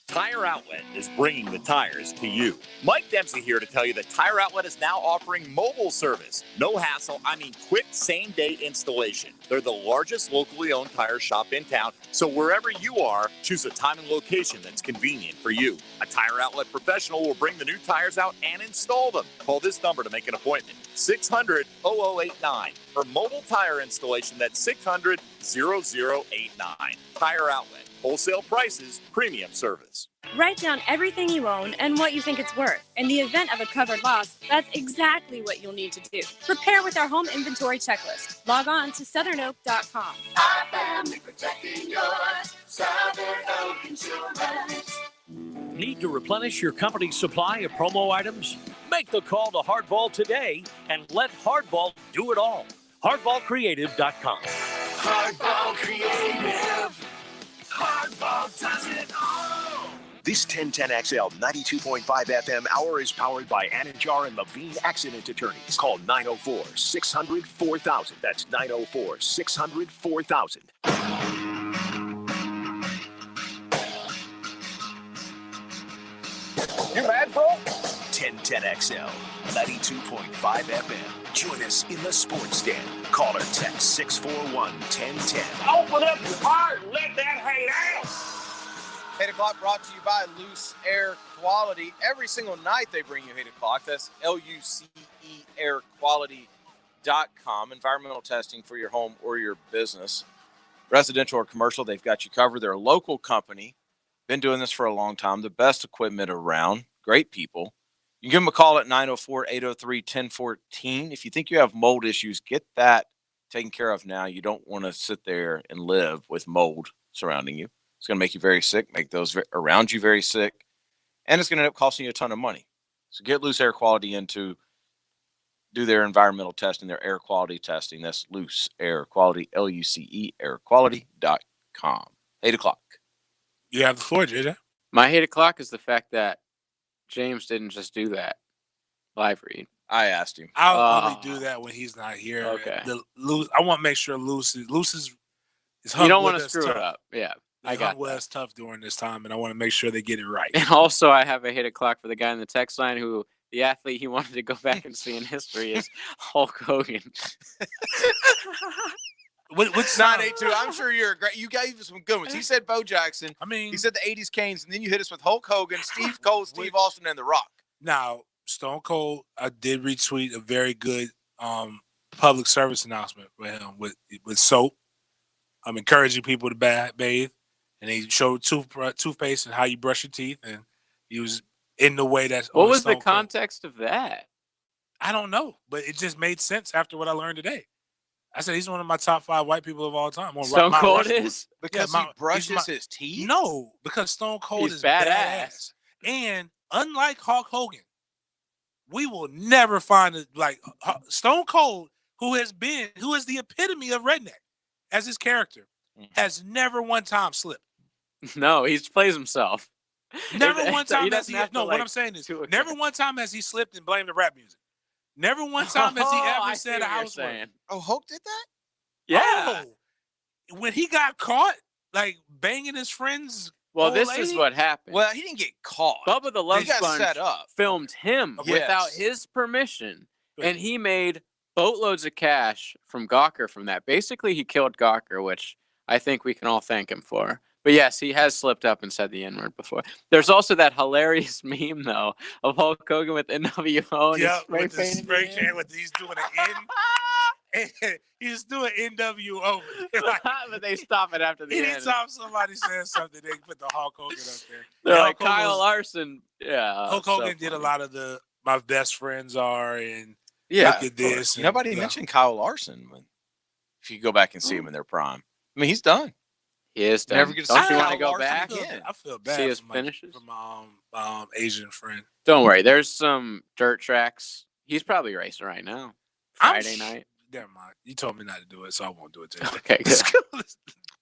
Tire Outlet is bringing the tires to you. Mike Dempsey here to tell you that Tire Outlet is now offering mobile service. No hassle, quick same-day installation. They're the largest locally owned tire shop in town, so wherever you are, choose a time and location that's convenient for you. A Tire Outlet professional will bring the new tires out and install them. Call this number to make an appointment, 600-0089. For mobile tire installation, that's 600-0089. Tire Outlet. Wholesale prices, premium service. Write down everything you own and what you think it's worth. In the event of a covered loss, that's exactly what you'll need to do. Prepare with our home inventory checklist. Log on to southernoak.com. Our family protecting yours. Southern Oak Insurance. Need to replenish your company's supply of promo items? Make the call to Hardball today and let Hardball do it all. Hardballcreative.com. Hardball Creative. Hardball does it all. This 1010XL 92.5 FM hour is powered by Anajar and Levine Accident Attorneys. Call 904-600-4000. That's 904-600-4000. You mad, bro? 1010XL 92.5 FM. Join us in the sports den. Call or text 641-1010. Open up your heart and let that hate out. 8 o'clock brought to you by Loose Air Quality. Every single night they bring you 8 o'clock. That's LUCEairquality.com. Environmental testing for your home or your business. Residential or commercial, they've got you covered. They're a local company. Been doing this for a long time. The best equipment around. Great people. You can give them a call at 904-803-1014. If you think you have mold issues, get that taken care of now. You don't want to sit there and live with mold surrounding you. It's going to make you very sick, make those around you very sick, and it's going to end up costing you a ton of money. So get Loose Air Quality in to do their environmental testing, their air quality testing. That's Loose Air Quality, LUCEairquality.com. 8 o'clock. You have the floor, JJ. My 8 o'clock is the fact that James didn't just do that live read. I asked him. I'll only do that when he's not here. Okay. I want to make sure Loose is you don't want to screw it up. Yeah. I got West tough during this time, and I want to make sure they get it right. And also, I have a 8 o'clock for the guy in the text line who the athlete he wanted to go back and see in history is Hulk Hogan. What's 982? I'm sure you're great. You gave us some good ones. He said Bo Jackson. He said the 80s Canes, and then you hit us with Hulk Hogan, Steve Cole, Steve Austin, and The Rock. Now, Stone Cold, I did retweet a very good public service announcement with him with soap. I'm encouraging people to bathe, and he showed toothpaste and how you brush your teeth, and he was in the way that's. What was the context of that? I don't know, but it just made sense after what I learned today. I said he's one of my top 5 white people of all time. Stone Cold is? Because he brushes his teeth? No, because Stone Cold is badass. badass. And unlike Hulk Hogan, we will never find Stone Cold, who is the epitome of redneck as his character, has never one time slipped. No, he plays himself. Never one time has he. No, what I'm saying is, never one time has he slipped and blamed the rap music. Never one time has he ever said a house word. Oh, Hulk did that? Yeah. Oh, when he got caught, banging his friends. Well, this is what happened. Well, he didn't get caught. Bubba the Love He got Sponge set up. filmed him without his permission, and he made boatloads of cash from Gawker from that. Basically, he killed Gawker, which I think we can all thank him for. But yes, he has slipped up and said the N-word before. There's also that hilarious meme, though, of Hulk Hogan with NWO. Yeah, with the spray can, he's doing an N. He's doing NWO. But they stop it after the end. Anytime somebody says something, they put the Hulk Hogan up there. They're like, Kyle Larson. Yeah. Hulk Hogan did a lot of My Best Friends Are, and look at this. Nobody mentioned Kyle Larson if you go back and see him in their prime. I mean, he's done. He is done. Never get to Don't see you want Kyle to go Larson back? again. I feel bad See his for my finishes? Asian friend. Don't worry. There's some dirt tracks. He's probably racing right now. Friday night. Never mind. You told me not to do it, so I won't do it today. Okay, good. All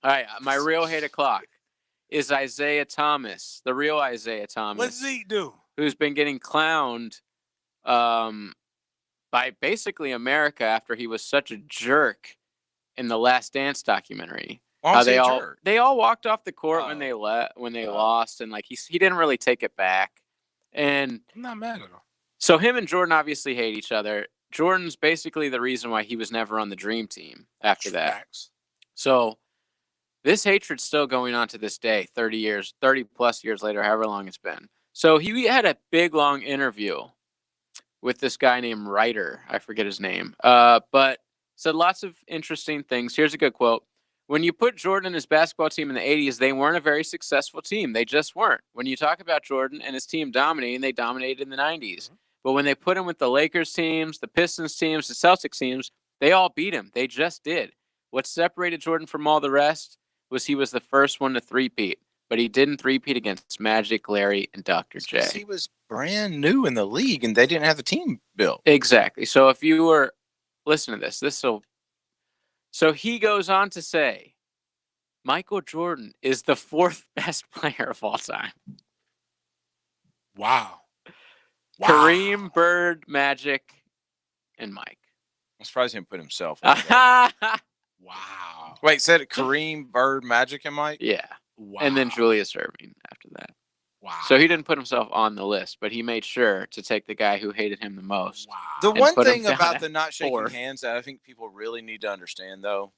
right. My real hate o'clock is Isiah Thomas, the real Isiah Thomas. What does he do? Who's been getting clowned by basically America after he was such a jerk in the Last Dance documentary. How they all walked off the court when they lost, and he didn't really take it back. And I'm not mad at him. So him and Jordan obviously hate each other. Jordan's basically the reason why he was never on the Dream Team after that. So this hatred's still going on to this day, 30 plus years later, however long it's been. So he had a big, long interview with this guy named Ryder. I forget his name. But said lots of interesting things. Here's a good quote. When you put Jordan and his basketball team in the 80s, they weren't a very successful team. They just weren't. When you talk about Jordan and his team dominating, they dominated in the 90s. But when they put him with the Lakers teams, the Pistons teams, the Celtics teams, they all beat him. They just did. What separated Jordan from all the rest was he was the first one to three-peat. But he didn't three-peat against Magic, Larry, and Dr. J. He was brand new in the league, and they didn't have the team built. Exactly. So if you were... Listen to this. So he goes on to say, Michael Jordan is the 4th best player of all time. Wow. Kareem, Bird, Magic, and Mike. I'm surprised he didn't put himself. Wow. Wait, said it Kareem, Bird, Magic, and Mike? Yeah. Wow. And then Julius Erving after that. Wow. So he didn't put himself on the list, but he made sure to take the guy who hated him the most. Wow. The one thing about the not shaking hands that I think people really need to understand, though,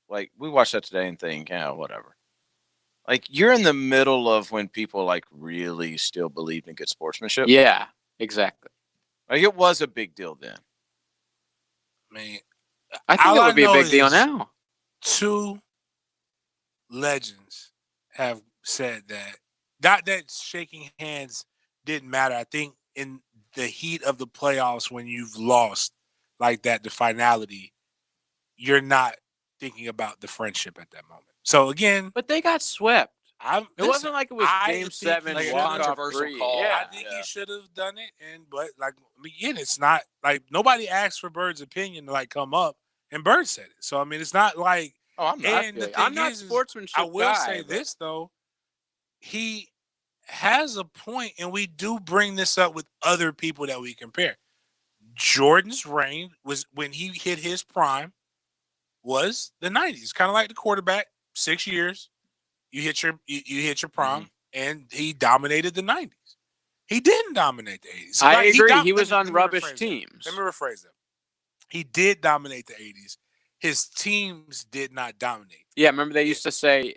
we watched that today and think, whatever. You're in the middle of when people, really still believe in good sportsmanship. Yeah, exactly. It was a big deal then. I mean, I think it would be a big deal now. 2 legends have said that. Not that shaking hands didn't matter. I think in the heat of the playoffs, when you've lost like that, the finality, you're not thinking about the friendship at that moment. So again, but they got swept. It wasn't like it was Game 7, controversial call. Yeah. I think he should have done it, but again, it's not nobody asked for Bird's opinion to come up, and Bird said it. So I mean, it's not like. Oh, I'm not sportsmanship. I will say this though, he has a point, and we do bring this up with other people that we compare. Jordan's reign was when he hit his prime was the 90s, kind of like the quarterback, 6 years. You hit your prime, and he dominated the 90s. He didn't dominate the 80s. I agree. He was on rubbish teams. Let me rephrase that. He did dominate the 80s. His teams did not dominate. Yeah, remember they used to say,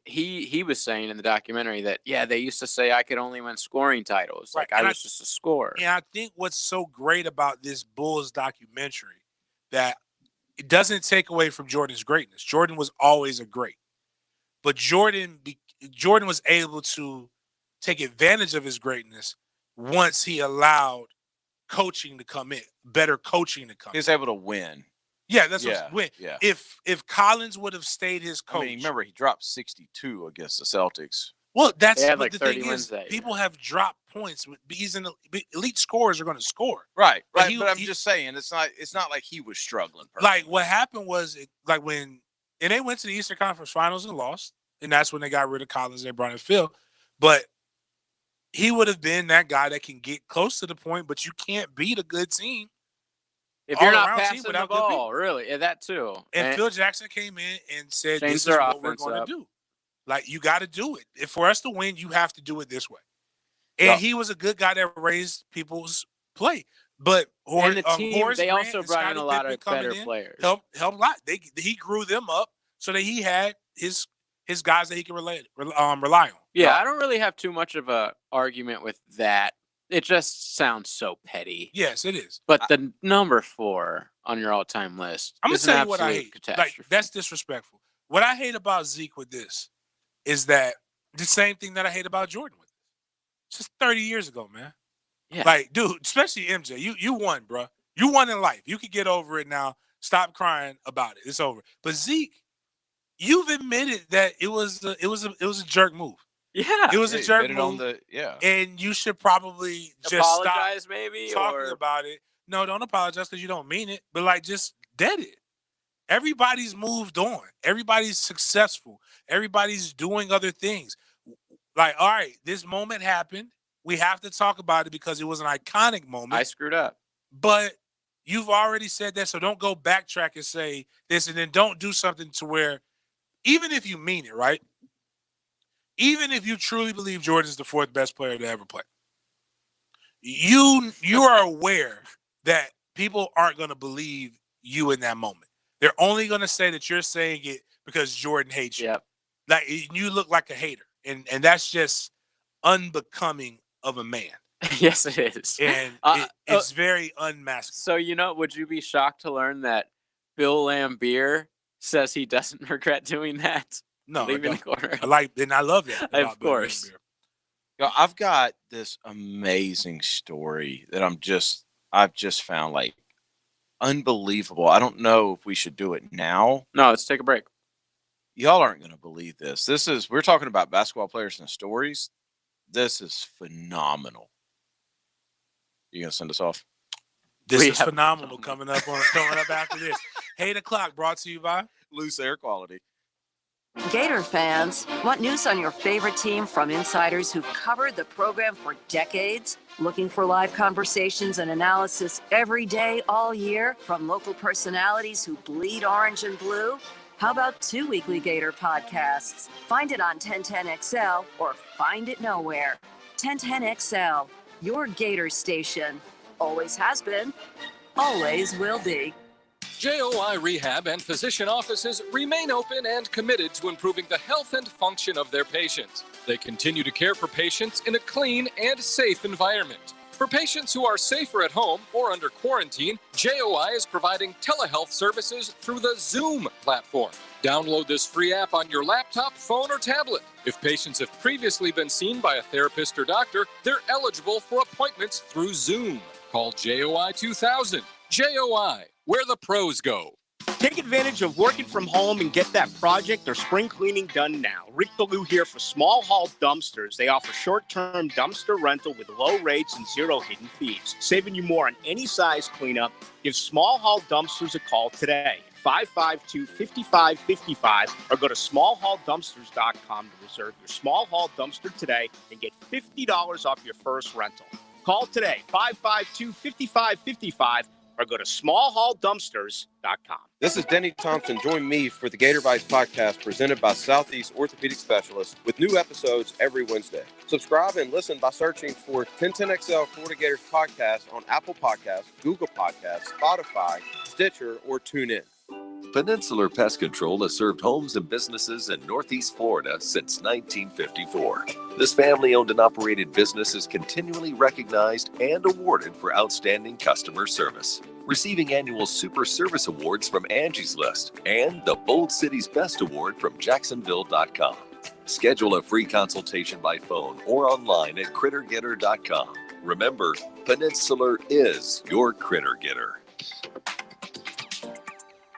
he was saying in the documentary that, they used to say I could only win scoring titles. Right. I was just a scorer. And I think what's so great about this Bulls documentary that it doesn't take away from Jordan's greatness. Jordan was always a great. But Jordan was able to take advantage of his greatness once he allowed coaching to come in, better coaching to come in. He was able to win. Yeah, that's what. If Collins would have stayed his coach, I mean, remember he dropped 62 against the Celtics. Well, that's They had but like the 30 thing wins is, that people have dropped points. He's in elite scorers are going to score. Right. But But I'm just saying, it's not like he was struggling. Like what happened was, when they went to the Eastern Conference Finals and lost, and that's when they got rid of Collins. They brought in Phil, but he would have been that guy that can get close to the point, but you can't beat a good team if you're not passing the ball, really. Yeah, that too. And Phil Jackson came in and said, Change "This is their what we're offense going up. to do. Like, you got to do it. If for us to win, you have to do it this way." And he was a good guy that raised people's play. But And the team, Horace they Grant also and brought in Scottie a lot Pippen of coming better in players. Helped a lot. He grew them up so that he had his guys that he can rely on. Yeah, I don't really have too much of a argument with that. It just sounds so petty. Yes, it is. But the number 4 on your all-time list I'm going is to an tell you what I absolute hate. catastrophe. Like, that's disrespectful. What I hate about Zeke with this is that the same thing that I hate about Jordan with this. It's just 30 years ago, man. Yeah. Like, dude, especially MJ, you won, bro. You won in life. You can get over it now. Stop crying about it. It's over. But Zeke, you've admitted that it was a jerk move. Yeah, it was a jerk move. And you should probably just apologize, stop maybe talking about it. No, don't apologize because you don't mean it. But like, just dead it. Everybody's moved on. Everybody's successful. Everybody's doing other things. Like, all right, this moment happened. We have to talk about it because it was an iconic moment. I screwed up. But you've already said that, so don't go backtrack and say this, and then don't do something to where, even if you mean it, right? Even if you truly believe Jordan is the 4th best player to ever play, you are aware that people aren't going to believe you in that moment. They're only going to say that you're saying it because Jordan hates you. Yep. Like, you look like a hater, and that's just unbecoming of a man. Yes, it is. And it's very unmasculine. So, would you be shocked to learn that Bill Laimbeer says he doesn't regret doing that? No, leaving the corner. I love that. Of course. I've got this amazing story that I've just found like unbelievable. I don't know if we should do it now. No, let's take a break. Y'all aren't going to believe this. We're talking about basketball players and stories. This is phenomenal. You gonna send us off? This is phenomenal coming up after this. 8 o'clock brought to you by Loose Air Quality. Gator fans, want news on your favorite team from insiders who've covered the program for decades? Looking for live conversations and analysis every day, all year, from local personalities who bleed orange and blue? How about 2 weekly Gator podcasts? Find it on 1010XL or find it nowhere. 1010XL, your Gator station. Always has been, always will be. JOI Rehab and physician offices remain open and committed to improving the health and function of their patients. They continue to care for patients in a clean and safe environment. For patients who are safer at home or under quarantine, JOI is providing telehealth services through the Zoom platform. Download this free app on your laptop, phone, or tablet. If patients have previously been seen by a therapist or doctor, they're eligible for appointments through Zoom. Call JOI 2000. JOI, where the pros go. Take advantage of working from home and get that project or spring cleaning done now. Rick Ballou here for Small Haul Dumpsters. They offer short-term dumpster rental with low rates and 0 hidden fees. Saving you more on any size cleanup. Give Small Haul Dumpsters a call today. 552-5555 or go to smallhauldumpsters.com to reserve your Small Haul Dumpster today and get $50 off your first rental. Call today, 552-5555 or go to smallhauldumpsters.com. This is Denny Thompson. Join me for the Gator Bites podcast presented by Southeast Orthopedic Specialists with new episodes every Wednesday. Subscribe and listen by searching for 1010XL Florida Gators podcast on Apple Podcasts, Google Podcasts, Spotify, Stitcher, or TuneIn. Peninsular Pest Control has served homes and businesses in Northeast Florida since 1954. This family-owned and operated business is continually recognized and awarded for outstanding customer service, receiving annual Super Service Awards from Angie's List and the Bold City's Best Award from Jacksonville.com. Schedule a free consultation by phone or online at crittergetter.com. Remember, Peninsular is your critter getter.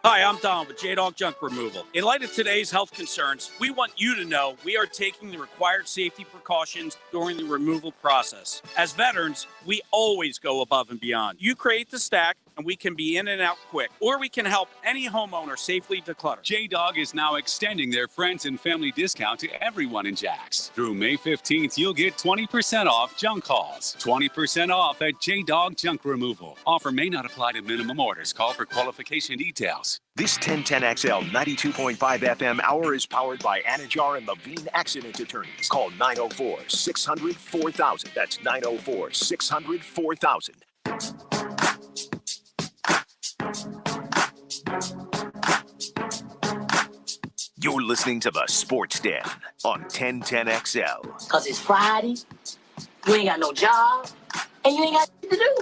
Hi, I'm Don with J-Dog Junk Removal. In light of today's health concerns, we want you to know we are taking the required safety precautions during the removal process. As veterans, we always go above and beyond. You create the stack, and we can be in and out quick, or we can help any homeowner safely declutter. J-Dog is now extending their friends and family discount to everyone in Jax. Through May 15th, you'll get 20% off junk hauls. 20% off at J-Dog Junk Removal. Offer may not apply to minimum orders. Call for qualification details. This 1010XL 92.5 FM hour is powered by Anajar and Levine Accident Attorneys. Call 904-600-4000. That's 904-600-4000. You're listening to the Sports Den on 1010XL. Because it's Friday, you ain't got no job, and you ain't got shit to do.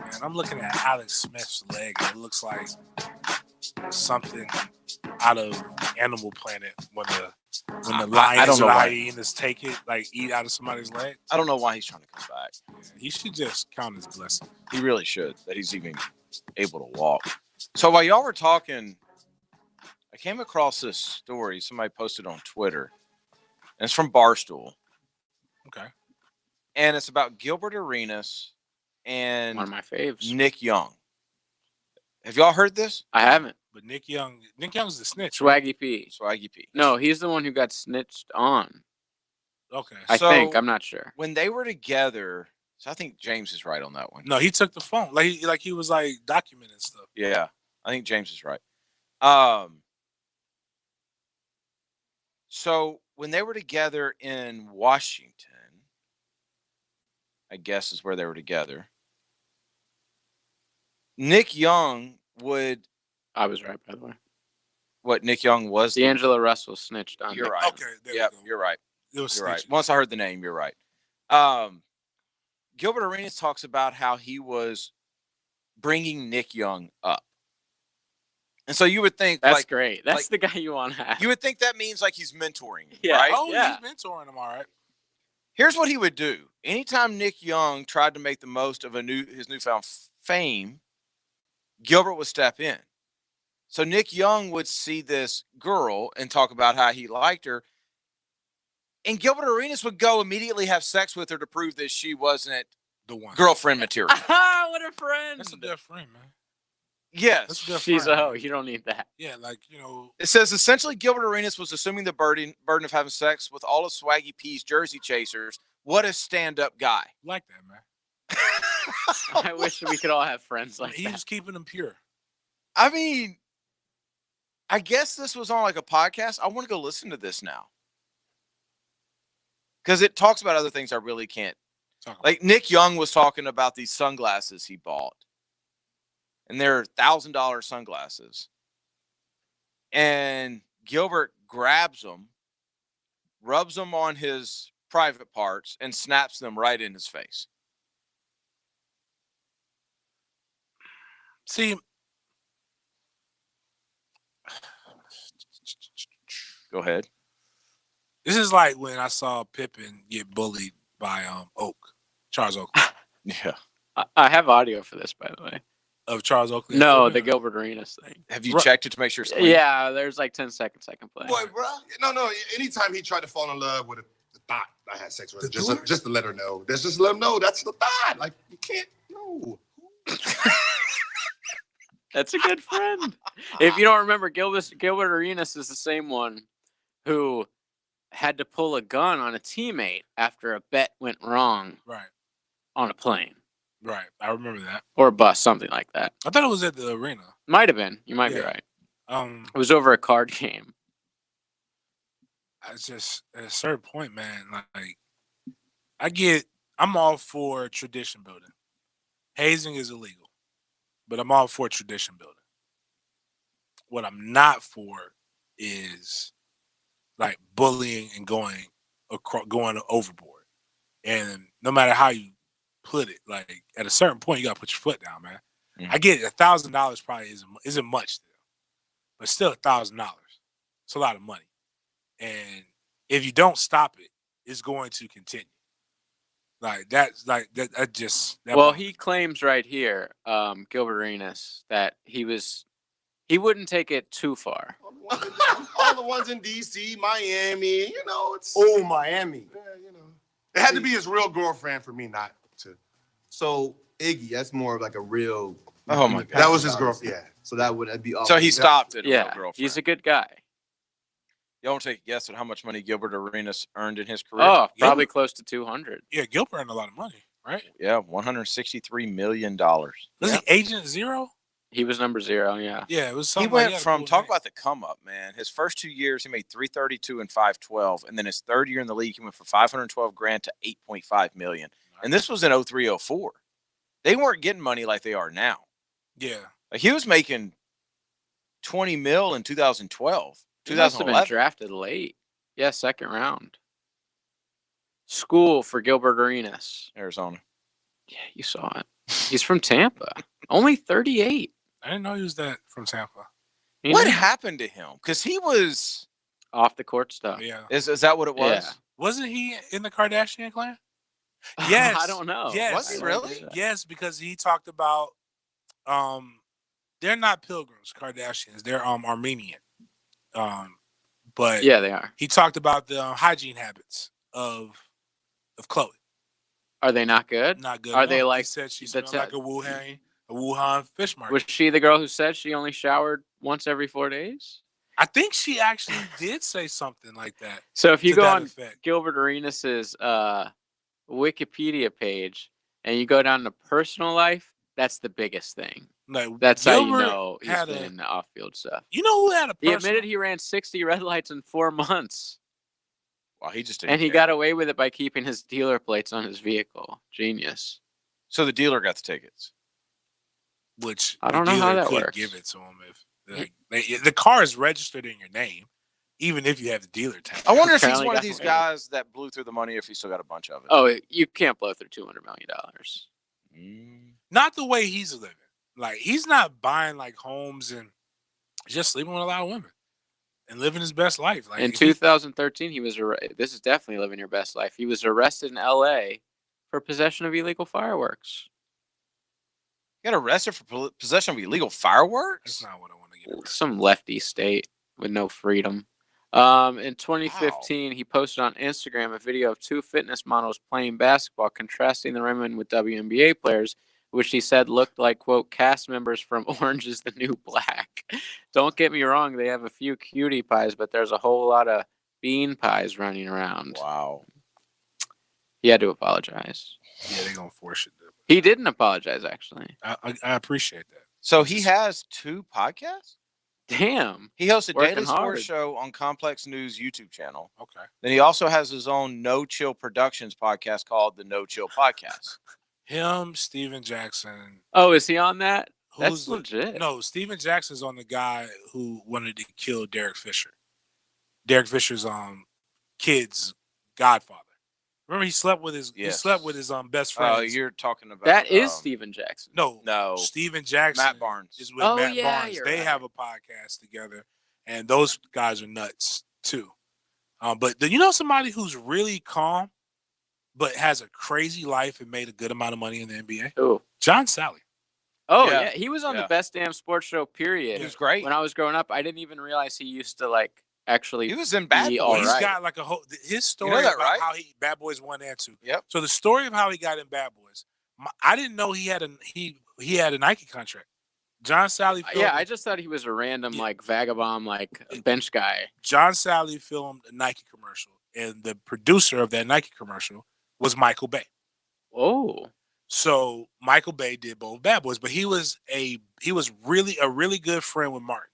Man, I'm looking at Alex Smith's leg, and it looks like something out of Animal Planet when the lions or hyenas take it, like eat out of somebody's leg. I don't know why he's trying to come back. Yeah, he should just count his blessing. He really should, that he's even able to walk. So while y'all were talking, I came across this story somebody posted on Twitter, and it's from Barstool. Okay. And it's about Gilbert Arenas and one of my faves, Nick Young. Have y'all heard this? I haven't. But Nick Young's the snitch. Swaggy P. Swaggy P. No, he's the one who got snitched on. Okay. I think. I'm not sure. When they were together, so I think James is right on that one. No, he took the phone. Like he was like documenting stuff. Yeah, I think James is right. So when they were together in Washington, I guess is where they were together. Nick Young would. I was right, by the way. What Nick Young was? D'Angelo Russell snitched on. You're Nick. right. Okay. Yep, you're right. It was You're right. snitching. Once I heard the name, you're right. Gilbert Arenas talks about how he was bringing Nick Young up. And so you would think That's great. That's the guy you want to have. You would think that means like he's mentoring him, Yeah. right? Oh, Yeah. he's mentoring him, all right. Here's what he would do. Anytime Nick Young tried to make the most of his newfound fame, Gilbert would step in. So Nick Young would see this girl and talk about how he liked her. And Gilbert Arenas would go immediately have sex with her to prove that she wasn't the one girlfriend material. What a friend. That's a good friend, man. Yes. That's a good She's friend. a hoe. You don't need that. Yeah, like, you know. It says, essentially, Gilbert Arenas was assuming the burden of having sex with all of Swaggy P's jersey chasers. What a stand-up guy. Like that, man. I wish we could all have friends like He that. was keeping them pure. I mean, I guess this was on like a podcast. I want to go listen to this now. Because it talks about other things I really can't. Like Nick Young was talking about these sunglasses he bought. And they're $1,000 sunglasses. And Gilbert grabs them, rubs them on his private parts, and snaps them right in his face. See, go ahead. This is like when I saw Pippen get bullied by Charles Oakley. Yeah. I have audio for this, by the way. Of Charles Oakley? No, the Gilbert Arenas thing. Have you checked it to make sure it's clean? Yeah, there's like 10 seconds I can play. Boy, bro. No. Anytime he tried to fall in love with a thought I had sex with her, just to let her know. Just to let him know that's the thought. Like, you can't, no. That's a good friend. If you don't remember, Gilbert Arenas is the same one who had to pull a gun on a teammate after a bet went wrong Right. on a plane. Right. I remember that. Or a bus, something like that. I thought it was at the arena. Might have been. You might be Yeah. right. It was over a card game. It's just at a certain point, man, like I'm all for tradition building. Hazing is illegal, but I'm all for tradition building. What I'm not for is like bullying and going overboard. And no matter how you put it, like at a certain point, you gotta put your foot down, man. Mm-hmm. I get it, $1,000 probably isn't much still, but still $1,000. It's a lot of money. And if you don't stop it, it's going to continue. Like that's like that just. Well, he claims right here, Gilbert Arenas, that he was He wouldn't take it too far. All the ones in D.C., Miami, it's. Oh, Miami. It had to be his real girlfriend for me not to. So Iggy, that's more of like a real. Oh my God. That was his girlfriend. Yeah. So that'd be awesome. So he stopped at a real Yeah, girlfriend. he's a good guy. Y'all want to take a guess at how much money Gilbert Arenas earned in his career? Oh, probably close to 200. Yeah, Gilbert earned a lot of money, right? Yeah, $163 million. Was he Agent Zero? He was number 0, yeah. Yeah, it was He something. went like from talk about the come up, man. His first 2 years, he made $332 and $512, and then his third year in the league, he went from $512,000 to $8.5 million. And this was in 03-04. They weren't getting money like they are now. Yeah, like he was making $20 million in 2012, He must have been 2011. drafted late. Yeah, second round. School for Gilbert Arenas. Arizona. Yeah, you saw it. He's from Tampa. Only 38. I didn't know he was that from Tampa. What happened to him? Because he was off the court stuff. Yeah, Is that what it was? Yeah. wasn't he in the Kardashian clan? Yes, I don't know. Yes, Was he really? Yes, because he talked about they're not pilgrims, Kardashians. They're Armenian. But Yeah, they are. he talked about the hygiene habits of Chloe. Are they not good? Not good. Are at they all. like He said she the smelled like a Wuhan fish market. Was she the girl who said she only showered once every 4 days? I think she actually did say something like that. So if you to go that on effect. Gilbert Arenas's Wikipedia page and you go down to personal life, that's the biggest thing. No, That's how you Gilbert know he's had been a- in the off-field stuff. You know who had a He personal? admitted he ran 60 red lights in 4 months, Well, he just didn't and he care. got away with it by keeping his dealer plates on his vehicle. Genius. So the dealer got the tickets. Which I don't the know how dealer that could works. give it to him if the car is registered in your name, even if you have the dealer tag. I wonder if he's Apparently one of got these away. guys that blew through the money, if he still got a bunch of it. Oh, you can't blow through $200 million. Not the way he's living. Like he's not buying like homes and just sleeping with a lot of women and living his best life. Like In 2013, he was this is definitely living your best life. He was arrested in L.A. for possession of illegal fireworks. He got arrested for possession of illegal fireworks? That's not what I want to get. Some lefty state with no freedom. In 2015, he posted on Instagram a video of 2 fitness models playing basketball, contrasting the women with WNBA players, which he said looked like, quote, cast members from Orange is the New Black. Don't get me wrong, they have a few cutie pies, but there's a whole lot of bean pies running around. Wow. He had to apologize. Yeah, they're gonna force it. He didn't apologize, actually. I appreciate that. So he has 2 podcasts? Damn. He hosts a Working daily hard. sports show on Complex News YouTube channel. Okay. Then he also has his own No Chill Productions podcast called the No Chill Podcast. Him, Steven Jackson. Oh, is he on that? That's Who's legit. No, Steven Jackson's on the guy who wanted to kill Derek Fisher. Derek Fisher's kid's godfather. Remember he slept with his best friend. Oh, you're talking about That is Steven Jackson. No, Steven Jackson. Matt Barnes is with Oh, Matt yeah, Barnes. you're They right. have a podcast together, and those guys are nuts too. But you know somebody who's really calm, but has a crazy life and made a good amount of money in the NBA? Who? John Sally. Oh, Yeah. yeah. He was on Yeah. the Best Damn Sports Show, period. He was great. When I was growing up, I didn't even realize he used to, like, actually He was in Bad be Boys. all He's right. got like a whole his story know that, about right? how he Bad Boys 1 and 2. Yep. So the story of how he got in Bad Boys. I didn't know he had a Nike contract. John Sally filmed Yeah, I just thought he was a random, like, vagabond, like, bench guy. John Sally filmed a Nike commercial, and the producer of that Nike commercial was Michael Bay. Oh. So Michael Bay did both Bad Boys, but he was really a really good friend with Martin.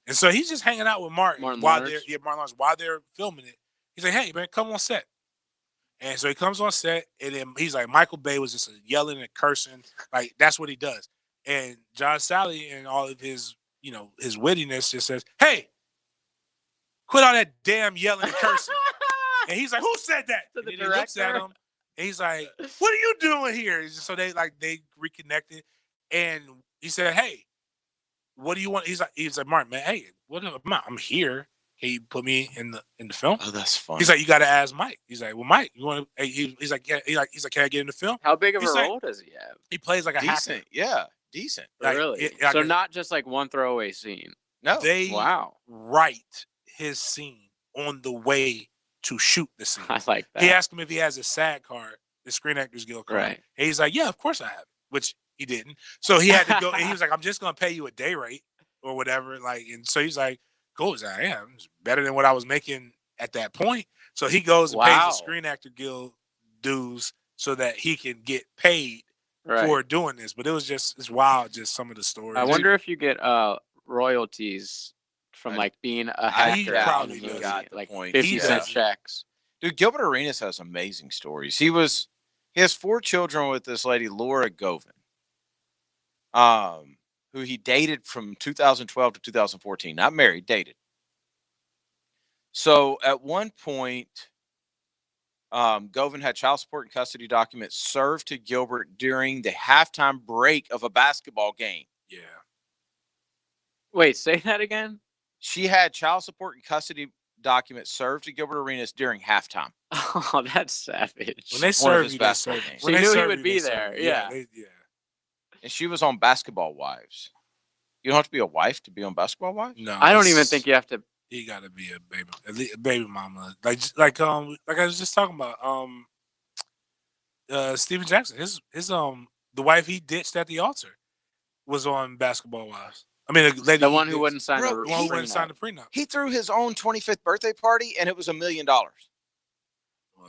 And so he's just hanging out with Martin Martin while Lawrence? while they're filming it. He's like, "Hey man, come on set." And so he comes on set, and then he's like, Michael Bay was just yelling and cursing, like that's what he does. And John Sally and all of his, his wittiness just says, "Hey, quit all that damn yelling and cursing." And he's like, "Who said that?" To And the then he looks at director? him, and he's like, "What are you doing here?" So they reconnected, and he said, "Hey, what do you want?" He's like, "Martin, man, hey, what am I? I'm here. Can you put me in the film?" Oh, that's funny. He's like, "You got to ask Mike." He's like, "Well, Mike, you want to?" He's like, "Yeah." He's like, "Can I get in the film?" How big of a He's like- role does he have? He plays like a hacker. Decent, yeah. decent. Like, really? like So a- not just like one throwaway scene. No. They Wow. write his scene on the way to shoot the scene. I like that. He asked him if he has a SAG card, the Screen Actors Guild card. Right. And he's like, yeah, of course I have it, which he didn't. So he had to go, and he was like, I'm just going to pay you a day rate or whatever. Like, and so he's like, cool. He's like, yeah, it's better than what I was making at that point. So he goes and pays the Screen Actor Guild dues so that he can get paid for doing this. But it was just, it's wild, just some of the stories. I wonder if you get royalties from like being a actor. Probably in the movie, got the like point. 50-cent checks. Dude, Gilbert Arenas has amazing stories. He has 4 children with this lady, Laura Govan, who he dated from 2012 to 2014. Not married, dated. So at one point, Govan had child support and custody documents served to Gilbert during the halftime break of a basketball game. Yeah. Wait, say that again? She had child support and custody documents served to Gilbert Arenas during halftime. Oh, that's savage. When they serve you, they serve you. She knew he would be there. Yeah. And she was on Basketball Wives. You don't have to be a wife to be on Basketball Wives? No. I don't even think you have to. You got to be a baby mama. Like I was just talking about, Steven Jackson, his the wife he ditched at the altar was on Basketball Wives. I mean, the one who wouldn't sign the one who wouldn't sign the prenup. He threw his own 25th birthday party, and it was $1 million. Well,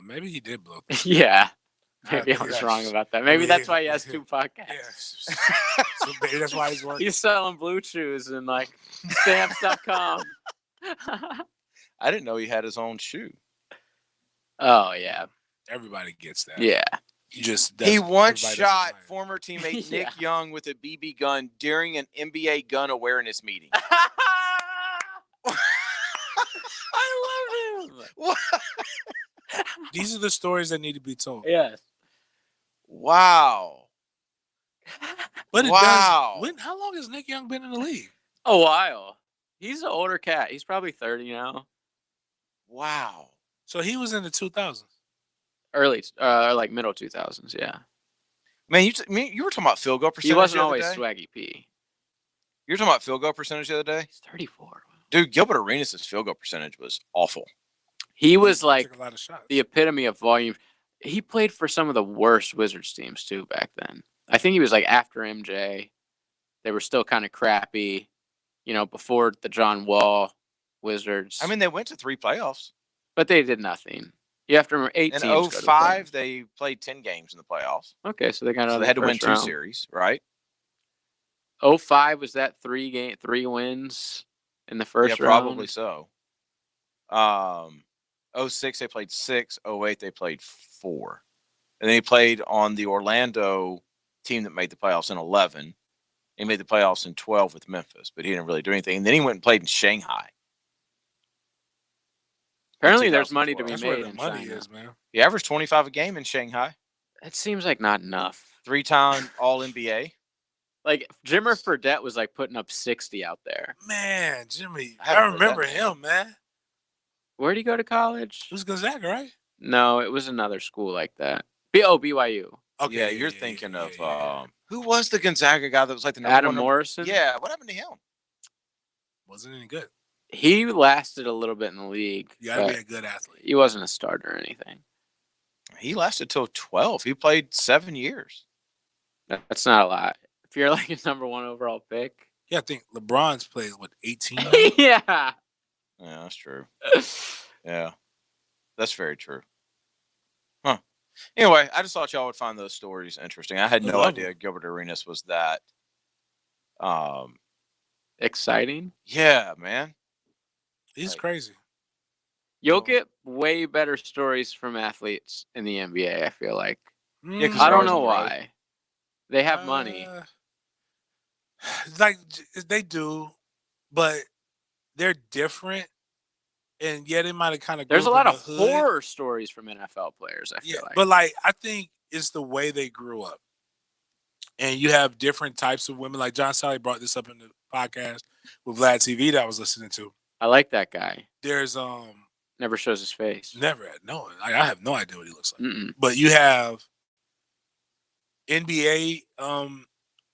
maybe he did blow. Yeah. Maybe I was wrong about that. Maybe that's why he has 2 podcasts. So maybe that's why he's working. He's selling blue chews and like stamps.com. I didn't know he had his own shoe. Oh, yeah. Everybody gets that. Yeah. He once shot former teammate Nick Young with a BB gun during an NBA gun awareness meeting. I love him. What? These are the stories that need to be told. Yes. Wow. But it wow. does. How long has Nick Young been in the league? A while. He's an older cat. He's probably 30 now. Wow. So he was in the 2000s. Early, like middle 2000s, yeah. Man, you were talking about field goal percentage. He wasn't the other always day? Swaggy P. You were talking about field goal percentage the other day? He's 34. Dude, Gilbert Arenas' field goal percentage was awful. He was like took a lot of shots. the epitome of volume. He played for some of the worst Wizards teams too back then. I think he was like after MJ. They were still kind of crappy, before the John Wall Wizards. I mean, they went to 3 playoffs. But they did nothing. You have to remember 8 In teams. 05, they played 10 games in the playoffs. Okay, so they got So they had to win 2 series, right? 05 was that 3 wins in the first round? Probably so. 06 they played 6, 08 they played 4. And then he played on the Orlando team that made the playoffs in 11. He made the playoffs in 12 with Memphis, but he didn't really do anything. And then he went and played in Shanghai. Apparently there's money to be That's made where the in money China. is, man. He averaged 25 a game in Shanghai. That seems like not enough. 3-time All-NBA. Like Jimmer Fredette was like putting up 60 out there. Man, Jimmy. I I haven't heard remember that name. him, man. Where'd he go to college? It was Gonzaga, right? No, it was another school like that. BYU. Okay. Yeah, you're thinking of who was the Gonzaga guy that was like the number Adam one Morrison? Yeah, what happened to him? Wasn't any good. He lasted a little bit in the league. You gotta be but a good athlete. He wasn't a starter or anything. He lasted till 12. He played 7 years. That's not a lot. If you're like a number 1 overall pick. Yeah, I think LeBron's played, 18? Yeah. Yeah, that's true. Yeah, that's very true. Huh. Anyway, I just thought y'all would find those stories interesting. I had no idea Gilbert Arenas was that exciting. Yeah, man. He's crazy. You'll get way better stories from athletes in the NBA, I feel like. Yeah, 'cause I don't they're know always on the road. why. They have money. Like, they do, but they're different. And yeah, they might have kind of. There's a lot of horror stories from NFL players, I feel like. But I think it's the way they grew up. And you have different types of women. Like John Sally brought this up in the podcast with Vlad TV that I was listening to. I like that guy. There's never shows his face. Never. No, I have no idea what he looks like. But you have NBA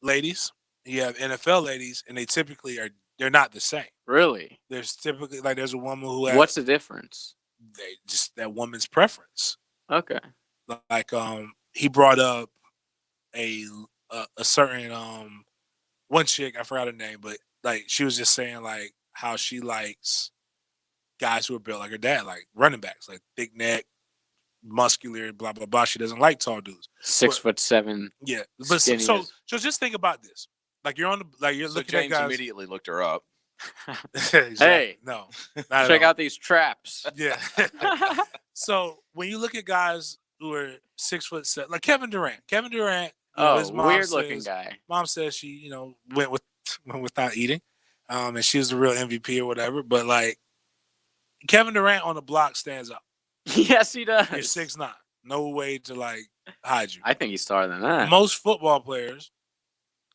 ladies You have NFL ladies, and they typically they're not the same. Really? There's typically there's a woman who has What's the difference? just that woman's preference. Okay. Like he brought up a certain one chick, I forgot her name, but like she was just saying like how she likes guys who are built like her dad, like running backs, like thick neck, muscular, blah blah blah. She doesn't like tall dudes. 6'7". Yeah, but skinny so as- just think about this. Like you're So looking James at guys. immediately looked her up. Exactly. Hey, no, not at check all. out these traps. Yeah. So when you look at guys who are 6'7", like Kevin Durant, his mom weird looking says- guy. Mom says she, went without eating, and she was the real MVP or whatever. But like Kevin Durant on the block stands up. Yes, he does. You're 6'9". No way to like hide you. I think he's taller than that. Most football players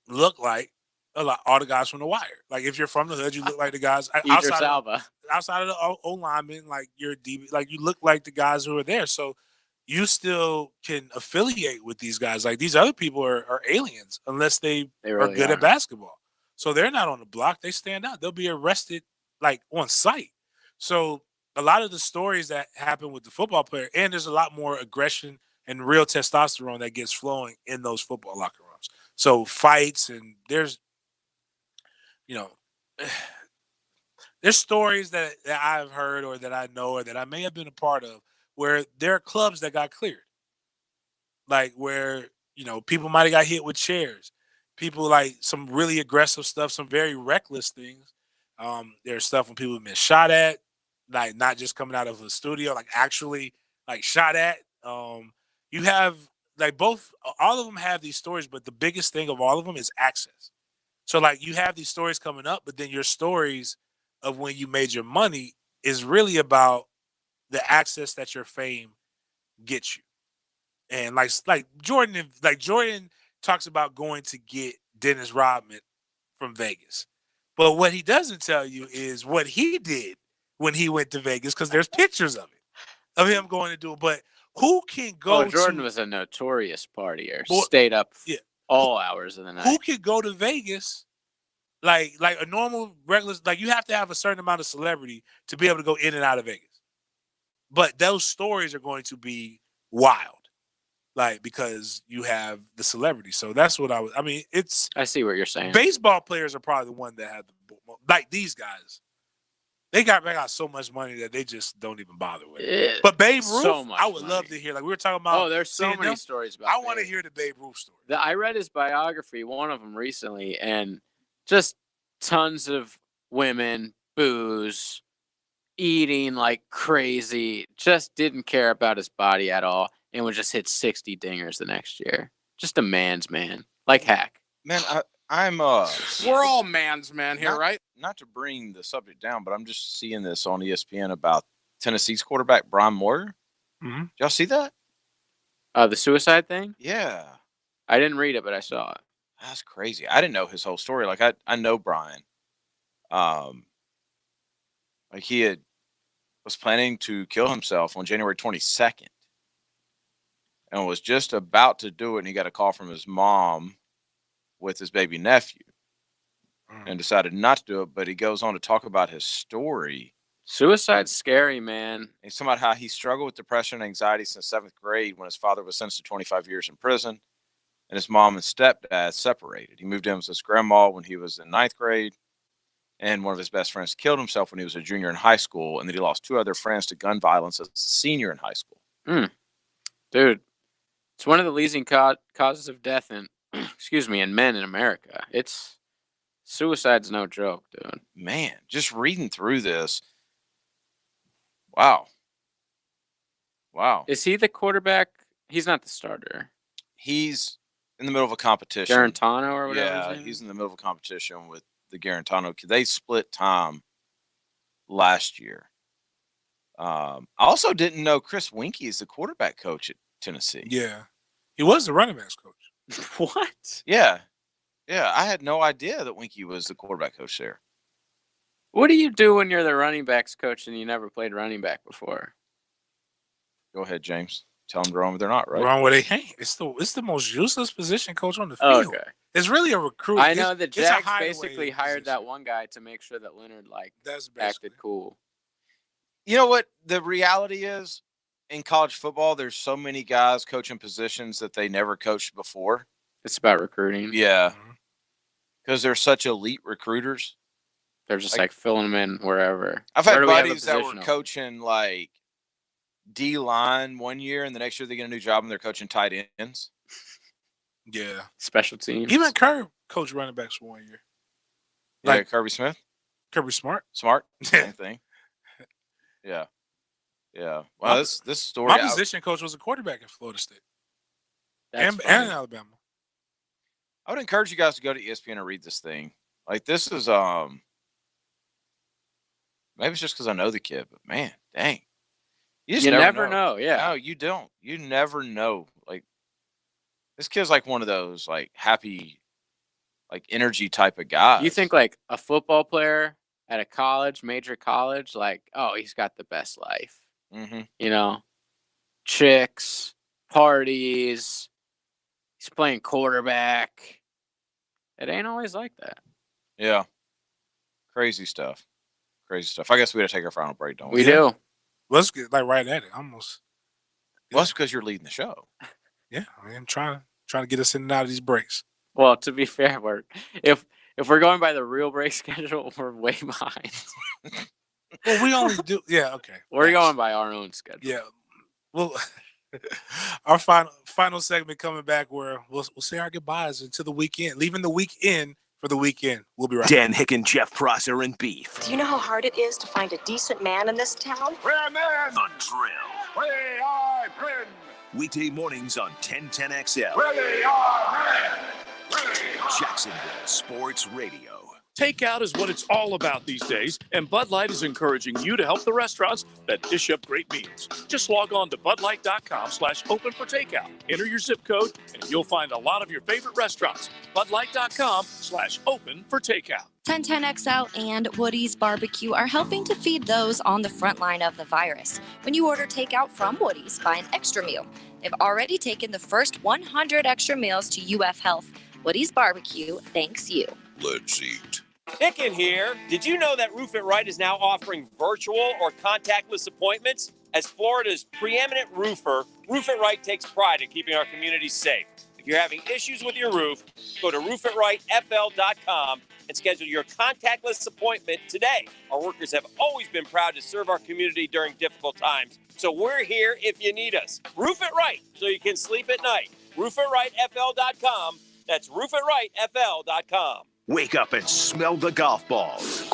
look like all the guys from The Wire. Like if you're from the hood, you look like the guys Idris Elba. outside of the O lineman. Like you're DB, like you look like the guys who are there. So you still can affiliate with these guys. Like these other people are aliens unless they really are good are. at basketball. So they're not on the block. They stand out. They'll be arrested like on site. So a lot of the stories that happen with the football player, and there's a lot more aggression and real testosterone that gets flowing in those football locker rooms. So fights and there's stories that I've heard or that I know or that I may have been a part of where there are clubs that got cleared. Like where, people might have got hit with chairs. People like some really aggressive stuff, some very reckless things. There's stuff when people have been shot at, like not just coming out of a studio, like actually like shot at. You have like all of them have these stories, but the biggest thing of all of them is access. So like you have these stories coming up, but then your stories of when you made your money is really about the access that your fame gets you. And like Jordan talks about going to get Dennis Rodman from Vegas. But what he doesn't tell you is what he did when he went to Vegas, because there's pictures of it, of him going to do it. But who can go Jordan was a notorious partier. Boy, Stayed up yeah. all hours of the night. Who can go to Vegas like a normal regular, like you have to have a certain amount of celebrity to be able to go in and out of Vegas. But those stories are going to be wild. Like because you have the celebrity. So that's what I see what you're saying. Baseball players are probably the one that have like these guys. They got so much money that they just don't even bother with it. But Babe Ruth, so much I would love to hear. Like we were talking about. Oh, there's so many them. stories about I want to hear the Babe Ruth story. I read his biography, one of them recently, and just tons of women, booze, eating like crazy, just didn't care about his body at all, and would just hit 60 dingers the next year. Just a man's man, like Hack. Man, I'm we're all man's man here, right? Not to bring the subject down, but I'm just seeing this on ESPN about Tennessee's quarterback Brian Moyer. Mm-hmm. Did y'all see that? The suicide thing? Yeah. I didn't read it, but I saw it. That's crazy. I didn't know his whole story. Like I know Brian. Like he was planning to kill himself on January 22nd and was just about to do it, and he got a call from his mom with his baby nephew and decided not to do it. But he goes on to talk about his story. Suicide's scary, man. He's talking about how he struggled with depression and anxiety since 7th grade when his father was sentenced to 25 years in prison and his mom and stepdad separated. He moved in with his grandma when he was in 9th grade, and one of his best friends killed himself when he was a junior in high school, and then he lost 2 other friends to gun violence as a senior in high school. Dude, it's one of the leading causes of death in in men in America. Suicide's no joke, dude. Man, just reading through this. Wow. Is he the quarterback? He's not the starter. He's in the middle of a competition. Garantano or whatever. Yeah, he's in the middle of a competition with the Garantano. They split time last year. I also didn't know Chris Winkie is the quarterback coach at Tennessee. Yeah. He was the running backs coach. What? Yeah. Yeah, I had no idea that Winkie was the quarterback coach there. What do you do when you're the running backs coach and you never played running back before? Go ahead, James. Tell them to run where they're not, right? Run where they hang. It's the most useless position, coach, on the Oh, field. okay. It's really a recruit. I know the it's a Jags hideaway basically hired that one guy to make sure that Leonard acted cool. You know what the reality is? In college football, there's so many guys coaching positions that they never coached before. It's about recruiting. Yeah. Because they're such elite recruiters. They're just like filling them in wherever. I've had buddies that were coaching like D-line one year, and the next year they get a new job and they're coaching tight ends. Yeah. Special teams. Even Kirby coached running backs for 1 year. Yeah, Kirby Smith. Kirby Smart. Same thing. Yeah. Yeah. Well, this story. My position coach was a quarterback at Florida State. And Alabama. I would encourage you guys to go to ESPN and read this thing. Like, this is maybe it's just because I know the kid, but man, dang. You just never know. Yeah. No, you don't. You never know. Like, this kid's like one of those like happy, like energy type of guys. You think like a football player at a college, major college, like, oh, he's got the best life. Mm-hmm. You know, chicks, parties, he's playing quarterback. It ain't always like that. Yeah. Crazy stuff. Crazy stuff. I guess we got to take our final break, don't we? We do. Let's get like right at it, almost. Well, that's because you're leading the show. Yeah, I'm trying to get us in and out of these breaks. Well, to be fair, if we're going by the real break schedule, we're way behind. Well, we only do. Yeah, okay. We're going by our own schedule. Yeah. Well, our final segment coming back where we'll say our goodbyes until the weekend, leaving the weekend for the weekend. We'll be right Dan Hick and Jeff Prosser and Beef. Do you know how hard it is to find a decent man in this town? The Drill. Way I Bryn. Weekday mornings on 1010XL. Way I Jacksonville Sports Radio. Takeout is what it's all about these days, and Bud Light is encouraging you to help the restaurants that dish up great meals. Just log on to budlight.com/open for takeout. Enter your zip code, and you'll find a lot of your favorite restaurants. budlight.com/open for takeout. 1010XL and Woody's Barbecue are helping to feed those on the front line of the virus. When you order takeout from Woody's, buy an extra meal. They've already taken the first 100 extra meals to UF Health. Woody's Barbecue thanks you. Let's eat. Hicken here. Did you know that Roof It Right is now offering virtual or contactless appointments? As Florida's preeminent roofer, Roof It Right takes pride in keeping our communities safe. If you're having issues with your roof, go to roofitRightFL.com and schedule your contactless appointment today. Our workers have always been proud to serve our community during difficult times, so we're here if you need us. Roof It Right so you can sleep at night. RoofItRightFL.com. That's RoofItRightFL.com. Wake up and smell the golf balls.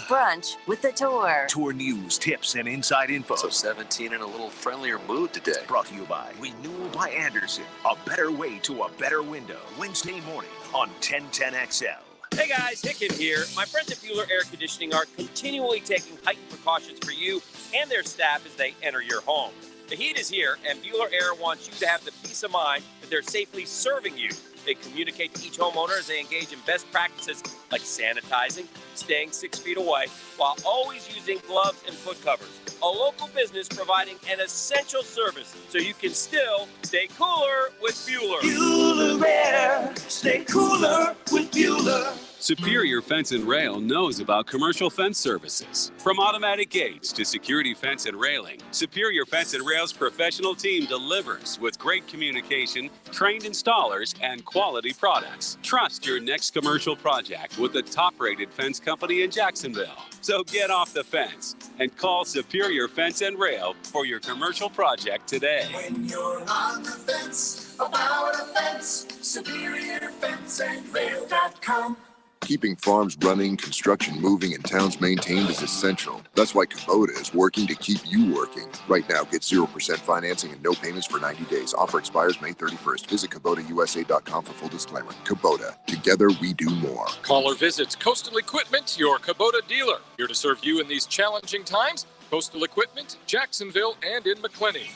Brunch with the tour. Tour news, tips, and inside info. So 17 in a little friendlier mood today. Brought to you by Renewal by Anderson. A better way to a better window. Wednesday morning on 1010XL. Hey guys, Hicken here. My friends at Bueller Air Conditioning are continually taking heightened precautions for you and their staff as they enter your home. The heat is here, and Bueller Air wants you to have the peace of mind that they're safely serving you. They communicate to each homeowner as they engage in best practices like sanitizing, staying 6 feet away, while always using gloves and foot covers. A local business providing an essential service so you can still stay cooler with Bueller. Bueller Air, stay cooler with Bueller. Superior Fence and Rail knows about commercial fence services. From automatic gates to security fence and railing, Superior Fence and Rail's professional team delivers with great communication, trained installers, and quality products. Trust your next commercial project with the top-rated fence company in Jacksonville. So get off the fence and call Superior Fence and Rail for your commercial project today. When you're on the fence, about a fence, SuperiorFenceandRail.com. Keeping farms running, construction moving, and towns maintained is essential. That's why Kubota is working to keep you working. Right now, get 0% financing and no payments for 90 days. Offer expires May 31st. Visit KubotaUSA.com for full disclaimer. Kubota. Together, we do more. Call or visit Coastal Equipment, your Kubota dealer. Here to serve you in these challenging times. Coastal Equipment, Jacksonville, and in McClenny.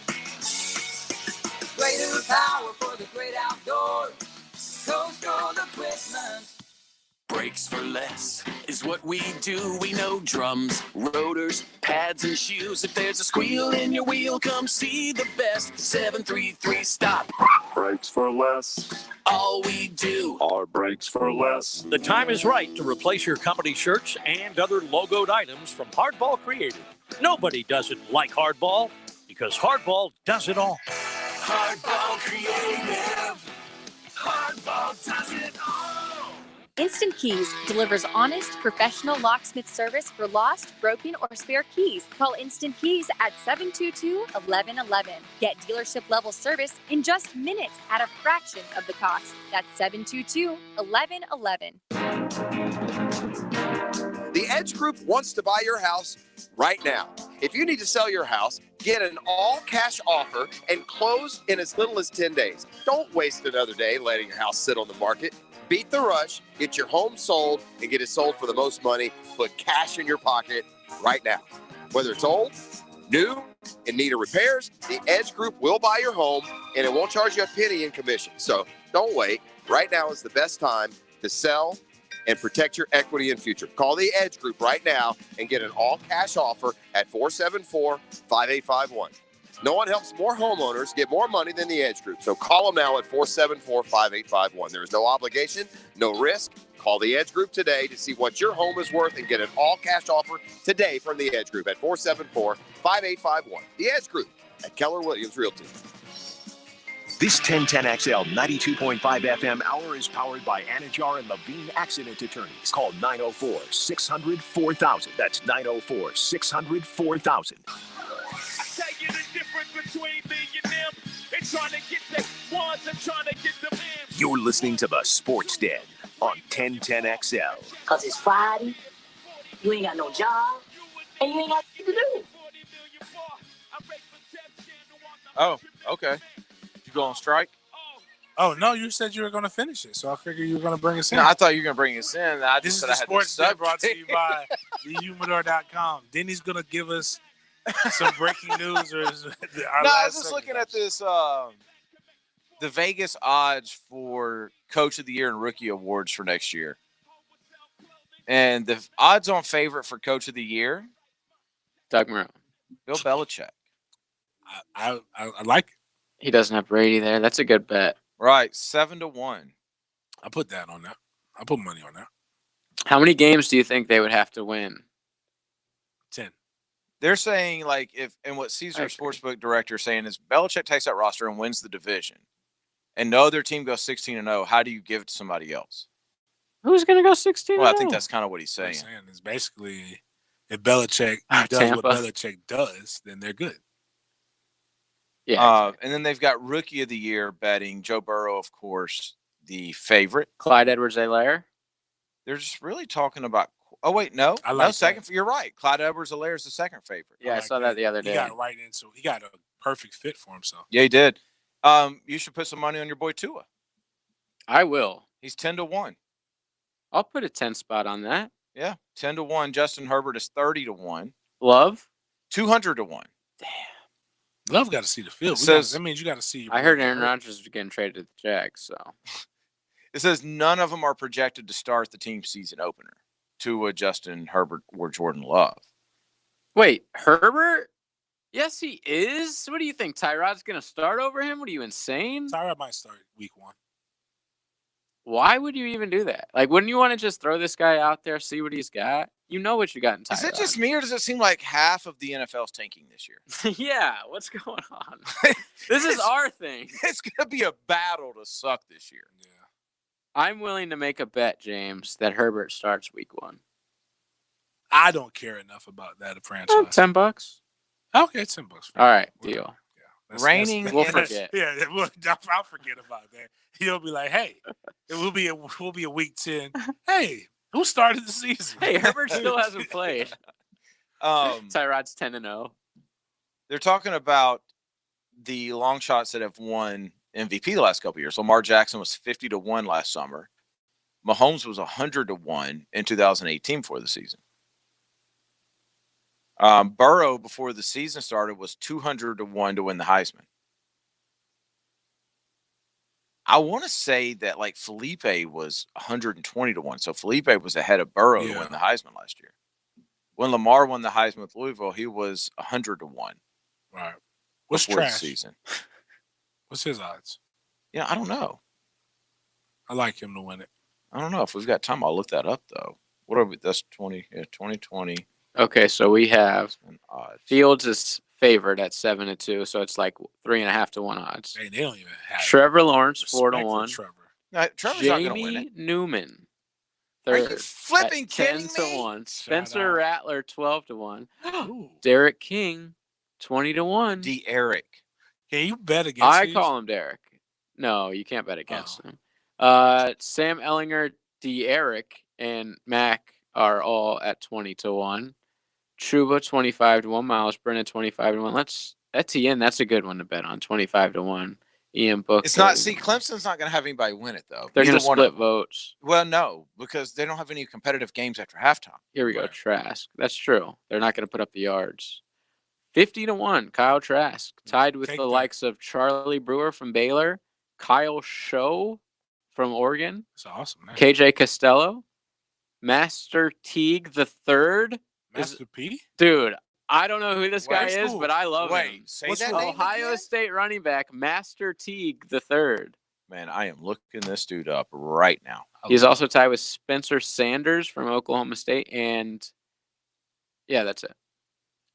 Greater power for the great outdoors. Coastal Equipment. Brakes for less is what we do. We know drums, rotors, pads, and shoes. If there's a squeal in your wheel, come see the best. 733 Stop. Brakes for less. All we do are brakes for less. The time is right to replace your company shirts and other logoed items from Hardball Creative. Nobody does it like Hardball because Hardball does it all. Hardball Creative. Hardball does it all. Instant Keys delivers honest, professional locksmith service for lost, broken, or spare keys. Call Instant Keys at 722-1111. Get dealership-level service in just minutes at a fraction of the cost. That's 722-1111. The Edge Group wants to buy your house right now. If you need to sell your house, get an all-cash offer and close in as little as 10 days. Don't waste another day letting your house sit on the market. Beat the rush, get your home sold, and get it sold for the most money. Put cash in your pocket right now. Whether it's old, new, in need of repairs, the Edge Group will buy your home, and it won't charge you a penny in commission. So don't wait. Right now is the best time to sell and protect your equity and future. Call the Edge Group right now and get an all-cash offer at 474-5851. No one helps more homeowners get more money than the Edge Group. So call them now at 474-5851. There is no obligation, no risk. Call the Edge Group today to see what your home is worth and get an all-cash offer today from the Edge Group at 474-5851. The Edge Group at Keller Williams Realty. This 1010XL 92.5 FM hour is powered by Anajar and Levine Accident Attorneys. Call 904-600-4000. That's 904-600-4000. Tell you the difference between me and them. They trying to get the ones and trying to get them in. You're listening to the Sports Den on 1010XL. Cause it's Friday, you ain't got no job, and you ain't got shit to do. Oh, okay. You go on strike? Oh, no, you said you were going to finish it, so I figured you were going to bring us in. No, I thought you were going to bring us in. I This just is said the I had Sports this Den brought to you by thehumidor.com. Denny's going to give us some breaking news. Or is our No, I last was just segment. looking at this, the Vegas odds for Coach of the Year and Rookie Awards for next year. And the odds-on favorite for Coach of the Year, Doug Marone. Bill Belichick. I like it. He doesn't have Brady there. That's a good bet. Right, 7-1. I put that on that. I put money on that. How many games do you think they would have to win? 10. They're saying, like, if and what Caesar Sportsbook director is saying is Belichick takes that roster and wins the division, and no other team goes 16-0, how do you give it to somebody else? Who's going to go 16-0? Well, I think that's kind of what he's saying. It's basically, if Belichick does Tampa. what Belichick does, then they're good. Yeah. And then they've got Rookie of the Year betting. Joe Burrow, of course, the favorite. Clyde Edwards-Helaire. They're just really talking about. Oh wait, no, I like no second. You're right. Clyde Edwards-Helaire is the second favorite. Yeah, I saw that the other day. He got right into. He got a perfect fit for himself. Yeah, he did. You should put some money on your boy Tua. I will. He's 10-1. I'll put a 10 spot on that. Yeah, 10-1. Justin Herbert is 30-1. Love? 200-1. Love got to see the field. That means you got to see. I heard Aaron Rodgers was getting traded to the Jags, so. It says none of them are projected to start the team season opener. Tua, Justin Herbert, or Jordan Love. Wait, Herbert? Yes, he is. What do you think? Tyrod's going to start over him? What are you, insane? Tyrod might start week 1. Why would you even do that? Like, wouldn't you want to just throw this guy out there, see what he's got? You know what you got in Tyrod. Is it just me, or does it seem like half of the NFL's tanking this year? Yeah, what's going on? This is our thing. It's going to be a battle to suck this year. Yeah. I'm willing to make a bet, James, that Herbert starts week 1. I don't care enough about that franchise. Oh, $10. Okay, $10. All right, deal. Raining. We'll forget. Yeah, I'll forget about that. He'll be like, "Hey, we'll be a week 10. Hey, who started the season? Hey, Herbert still hasn't played. Tyrod's 10-0. They're talking about the long shots that have won MVP the last couple of years. Lamar Jackson was 50-1 last summer. Mahomes was 100-1 in 2018 before the season. Burrow, before the season started, was 200-1 to win the Heisman. I want to say that like Felipe was 120 to 1. So Felipe was ahead of Burrow to win the Heisman last year. When Lamar won the Heisman with Louisville, he was 100 to 1. Right. What's before trash? the season. What's his odds? Yeah, I don't know. I like him to win it. I don't know. If we've got time, I'll look that up, though. What are we? That's 2020. Okay, so we have Fields is favored at 7-2, so it's like 3.5 to 1 odds. Hey, they don't even have Trevor Lawrence 4 to respect for 1. Trevor. No, Trevor's Jamie not going to win it. Newman. Are you Third flipping at kidding 10 me? to 1. Spencer Rattler 12 to 1. Ooh. Derek King 20 to 1. Eric. Can you bet against I these? call him Derek. No, you can't bet against him. Sam Ellinger, Eric, and Mac are all at 20 to 1. Truba 25 to 1. Miles Brennan 25 to 1. That's Etienne. That's a good one to bet on. 25 to 1. Ian Book. It's not. See, Clemson's not going to have anybody win it though. They're going Neither to one split of them. votes. Well, no, because they don't have any competitive games after halftime. Here we go. Trask. That's true. They're not going to put up the yards. 50 to 1. Kyle Trask tied with the likes of Charlie Brewer from Baylor, Kyle Show from Oregon. That's awesome, man. KJ Costello, Master Teague the third. Master P? Dude, I don't know who this guy Where's is, who? but I love Wait, him. say that name Ohio again? State running back Master Teague the third. Man, I am looking this dude up right now. He's also tied with Spencer Sanders from Oklahoma State, and yeah, that's it.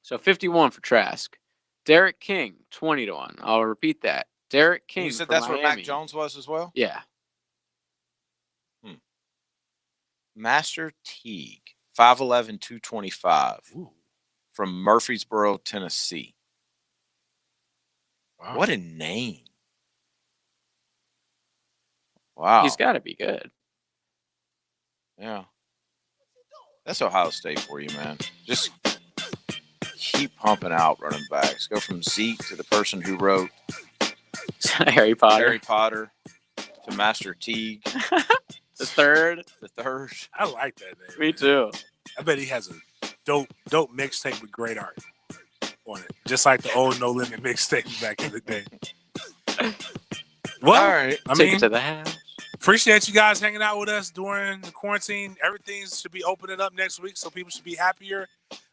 So 51 for Trask. Derek King 20 to 1. I'll repeat that. Derek King. You said for that's where Mac Miami. Jones was as well? Yeah. Master Teague, 5'11", 225, from Murfreesboro, Tennessee. Wow. What a name. Wow. He's got to be good. Yeah. That's Ohio State for you, man. Just keep pumping out running backs. Go from Zeke to the person who wrote Harry Potter to Master Teague. The third. I like that name. Me too. I bet he has a dope mixtape with great art on it. Just like the old No Limit mixtape back in the day. Well, all right. Take it to the house. Appreciate you guys hanging out with us during the quarantine. Everything should be opening up next week, so people should be happier.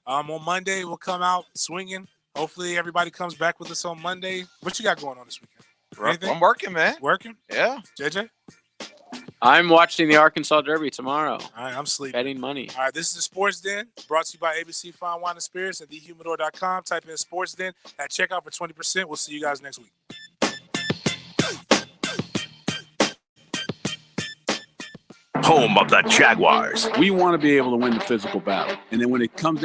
On Monday, we'll come out swinging. Hopefully, everybody comes back with us on Monday. What you got going on this weekend? Anything? I'm working, man. Working? Yeah. JJ? I'm watching the Arkansas Derby tomorrow. All right, I'm sleeping. Betting money. All right, this is the Sports Den, brought to you by ABC Fine Wine and Spirits and thehumidor.com. Type in Sports Den at checkout for 20%. We'll see you guys next week. Home of the Jaguars. We want to be able to win the physical battle. And then when it comes